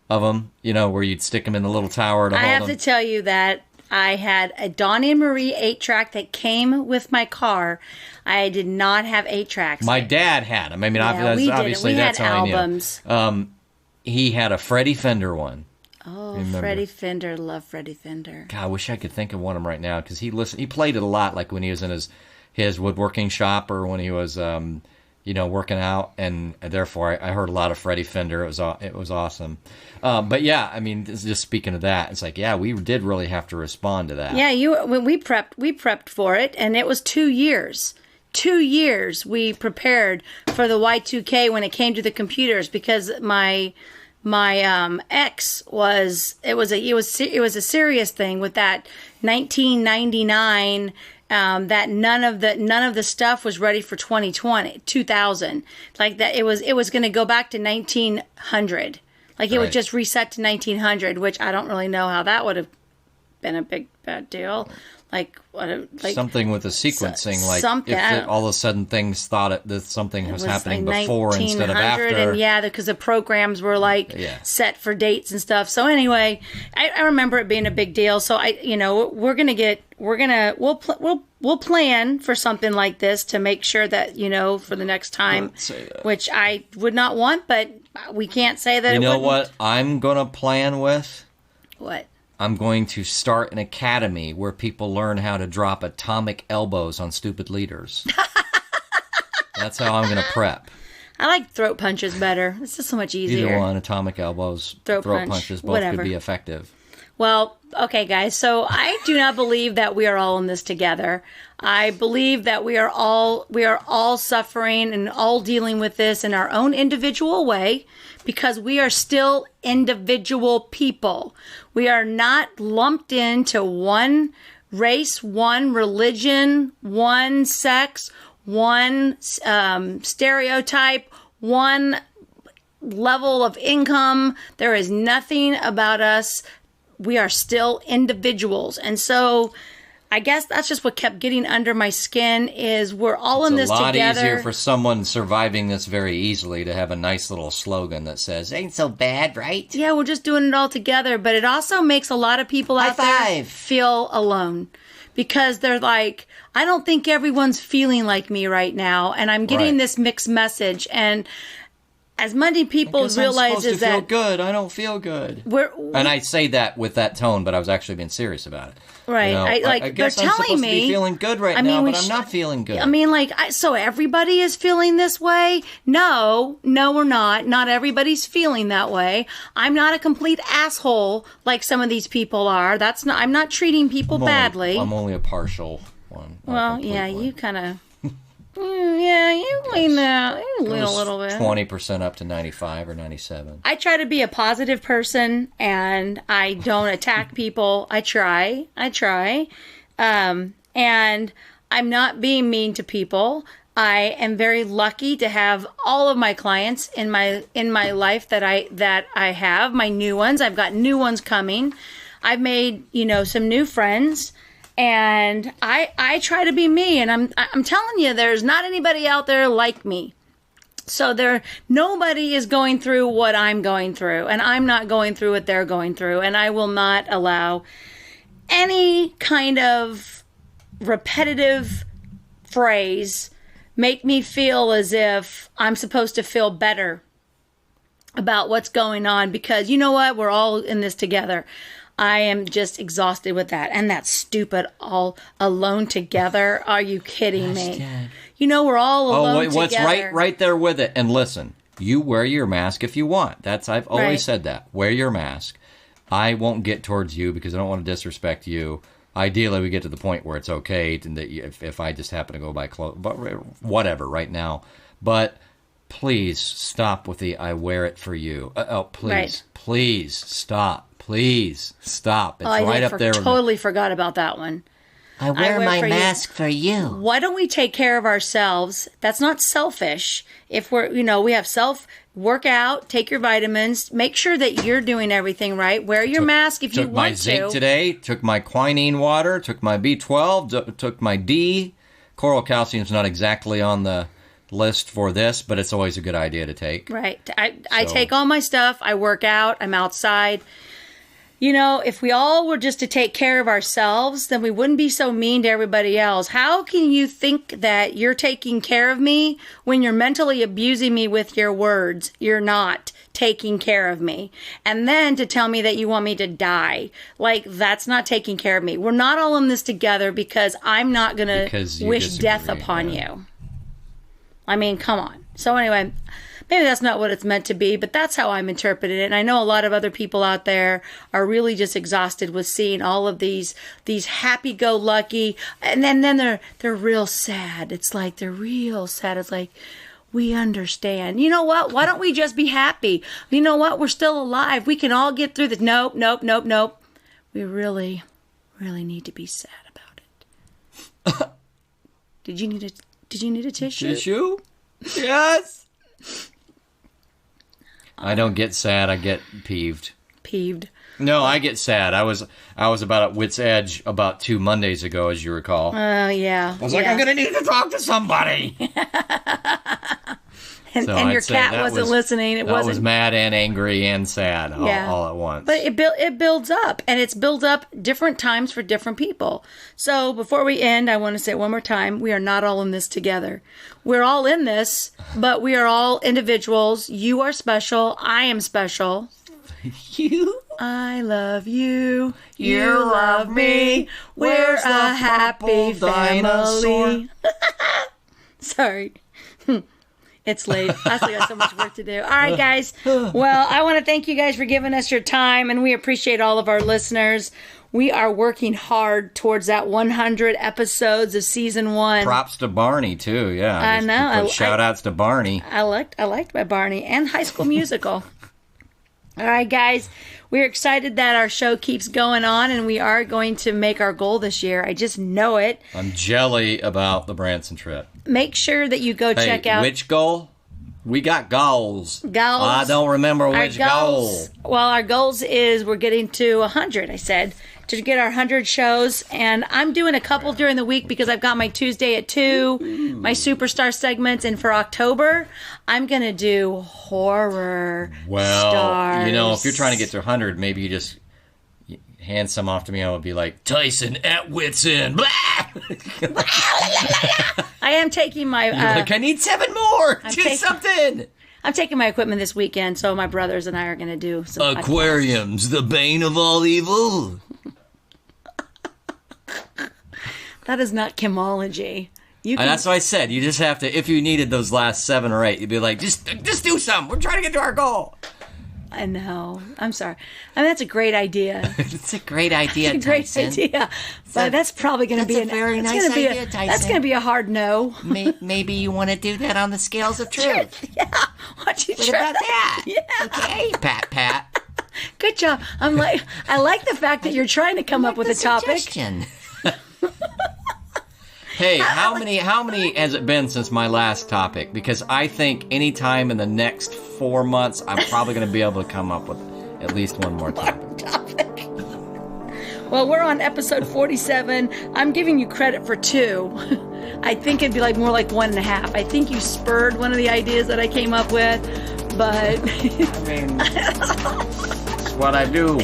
Speaker 3: of them, where you'd stick them in the little tower to hold them?
Speaker 2: I have to tell you that I had a Donnie and Marie 8-track that came with my car. I did not have 8 tracks.
Speaker 3: My dad had them. I mean, obviously that's
Speaker 2: had
Speaker 3: how
Speaker 2: albums.
Speaker 3: I knew. He had a Freddie Fender one.
Speaker 2: Oh, Freddie Fender. Love Freddie Fender.
Speaker 3: God, I wish I could think of one of them right now, because he played it a lot, like when he was in his woodworking shop, or when he was working out, and therefore I heard a lot of Freddie Fender. It was awesome. But yeah, I mean, just speaking of that, it's like, yeah, we did really have to respond to that.
Speaker 2: Yeah, we prepped for it, and it was 2 years. 2 years we prepared for the Y2K when it came to the computers, because my ex it was a serious thing with that 1999. That none of the stuff was ready for 2000. Like that, it was going to go back to 1900. Like it would just reset to 1900, which I don't really know how that would have been a bad deal. Like
Speaker 3: something with the sequencing, like
Speaker 2: something,
Speaker 3: if all of a sudden things thought that something was happening like before instead of after.
Speaker 2: And yeah, because the programs were set for dates and stuff. So anyway, I remember it being a big deal. So we'll plan for something like this to make sure that, for the next time, which I would not want, but we can't say that.
Speaker 3: You know what I'm going to plan with?
Speaker 2: What?
Speaker 3: I'm going to start an academy where people learn how to drop atomic elbows on stupid leaders. That's how I'm going to prep.
Speaker 2: I like throat punches better. It's just so much easier.
Speaker 3: Either one, atomic elbows, throat punches, both could be effective.
Speaker 2: Well, okay, guys. So I do not believe that we are all in this together. I believe that we are all suffering and all dealing with this in our own individual way, because we are still individual people. We are not lumped into one race, one religion, one sex, one stereotype, one level of income. There is nothing about us. We are still individuals. And so I guess that's just what kept getting under my skin, is we're all in this together. It's a lot
Speaker 3: easier for someone surviving this very easily to have a nice little slogan that says, ain't so bad, right?
Speaker 2: Yeah, we're just doing it all together. But it also makes a lot of people out there feel alone, because they're like, I don't think everyone's feeling like me right now. And I'm getting this mixed message. And as many people realize is that
Speaker 3: feel good, I don't feel good. And I say that with that tone, but I was actually being serious about it.
Speaker 2: Right.
Speaker 3: I guess I'm supposed to be feeling good now, but I'm not feeling good.
Speaker 2: I mean, so everybody is feeling this way? No, we're not. Not everybody's feeling that way. I'm not a complete asshole like some of these people are. I'm not treating people badly.
Speaker 3: I'm only a partial one.
Speaker 2: Well, yeah, you kind of... Yeah, you lean a little bit.
Speaker 3: 20% up to 95 or 97.
Speaker 2: I try to be a positive person, and I don't attack people. I try. And I'm not being mean to people. I am very lucky to have all of my clients in my life that I have, my new ones. I've got new ones coming. I've made, some new friends. And I try to be me, and I'm telling you, there's not anybody out there like me. So nobody is going through what I'm going through, and I'm not going through what they're going through, and I will not allow any kind of repetitive phrase make me feel as if I'm supposed to feel better about what's going on, because you know what? We're all in this together. I am just exhausted with that. And that stupid all alone together. Are you kidding me? We're all alone together.
Speaker 3: What's right there with it. And listen, you wear your mask if you want. I've always said that. Wear your mask. I won't get towards you because I don't want to disrespect you. Ideally, we get to the point where it's okay if I just happen to go buy clothes. But whatever, right now. But please stop with the I wear it for you. Please stop. Please stop. It's right up there.
Speaker 2: Totally forgot about that one.
Speaker 4: I wear my mask for you.
Speaker 2: Why don't we take care of ourselves? That's not selfish. If we have workout, take your vitamins, make sure that you're doing everything right. Wear your mask if you want to. Took my
Speaker 3: zinc today, took my quinine water, took my B12, took my D. Coral calcium's not exactly on the list for this, but it's always a good idea to take.
Speaker 2: Right. I take all my stuff. I work out. I'm outside. If we all were just to take care of ourselves, then we wouldn't be so mean to everybody else. How can you think that you're taking care of me when you're mentally abusing me with your words? You're not taking care of me. And then to tell me that you want me to die. That's not taking care of me. We're not all in this together, because I'm not going to wish death upon you. I mean, come on. So anyway, maybe that's not what it's meant to be, but that's how I'm interpreting it. And I know a lot of other people out there are really just exhausted with seeing all of these happy-go-lucky, and then they're real sad. It's like they're real sad. It's like, we understand. You know what? Why don't we just be happy? You know what? We're still alive. We can all get through this. Nope. We really, really need to be sad about it. Did you need a tissue?
Speaker 3: Tissue? Yes. I don't get sad. I get peeved.
Speaker 2: Peeved.
Speaker 3: No, I get sad. I was about at wit's edge about 2 Mondays ago, as you recall.
Speaker 2: Yeah.
Speaker 3: I was like, I'm going to need to talk to somebody.
Speaker 2: And your cat wasn't listening. It
Speaker 3: was mad and angry and sad all at once.
Speaker 2: But it builds up, and it's built up different times for different people. So before we end, I want to say it one more time, we are not all in this together. We're all in this, but we are all individuals. You are special. I am special. I love you. You love me. We're a happy family. Sorry. It's late. I still got so much work to do. All right, guys. Well, I want to thank you guys for giving us your time, and we appreciate all of our listeners. We are working hard towards that 100 episodes of season 1.
Speaker 3: Props to Barney, too. Yeah.
Speaker 2: I know.
Speaker 3: Shout-outs to Barney.
Speaker 2: I liked my Barney and High School Musical. All right, guys. We're excited that our show keeps going on, and we are going to make our goal this year. I just know it.
Speaker 3: I'm jelly about the Branson trip.
Speaker 2: Make sure that you go check out...
Speaker 3: Which goal? We got goals.
Speaker 2: Goals.
Speaker 3: I don't remember which goal.
Speaker 2: Well, our goals is we're getting to 100, I said, to get our 100 shows. And I'm doing a couple during the week because I've got my Tuesday at 2, my Superstar segments. And for October, I'm going to do horror stars.
Speaker 3: You know, if you're trying to get to 100, maybe you just hand some off to me. I would be like, Tyson at wit's end.
Speaker 2: I am taking my...
Speaker 3: I need 7 more. Do something.
Speaker 2: I'm taking my equipment this weekend, so my brothers and I are going to do some
Speaker 3: aquariums, the bane of all evil.
Speaker 2: That is not chemology.
Speaker 3: That's what I said. You just have to, if you needed those last 7 or 8, you'd be like, just do something. We're trying to get to our goal.
Speaker 2: I know. I'm sorry. I mean, that's a great idea.
Speaker 4: It's a great idea,
Speaker 2: it's a great idea. But that's probably going to be
Speaker 4: a very nice idea, Tyson.
Speaker 2: That's going to be a hard no.
Speaker 4: Maybe you want to do that on the scales of truth.
Speaker 2: Yeah. What
Speaker 4: about that?
Speaker 2: Yeah.
Speaker 4: Okay. Pat.
Speaker 2: Good job. I like the fact that you're trying to come up with a topic.
Speaker 3: Hey, how many has it been since my last topic? Because I think any time in the next 4 months, I'm probably going to be able to come up with at least one more topic.
Speaker 2: Well, we're on episode 47. I'm giving you credit for 2. I think it'd be more like 1.5. I think you spurred one of the ideas that I came up with, but...
Speaker 3: I mean, it's what I do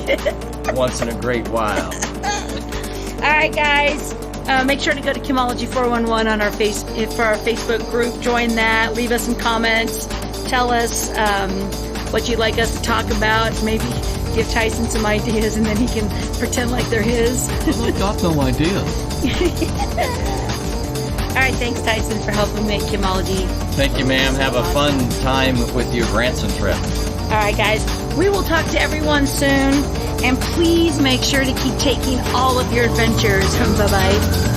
Speaker 3: once in a great while.
Speaker 2: All right, guys. Make sure to go to Chemology 411 on our for our Facebook group. Join that. Leave us some comments. Tell us what you'd like us to talk about. Maybe give Tyson some ideas, and then he can pretend like they're his.
Speaker 3: I've got no idea.
Speaker 2: All right, thanks, Tyson, for helping make Chemology.
Speaker 3: Thank you, ma'am. Have a fun time with your Branson trip.
Speaker 2: All right, guys. We will talk to everyone soon. And please make sure to keep taking all of your adventures. Bye-bye.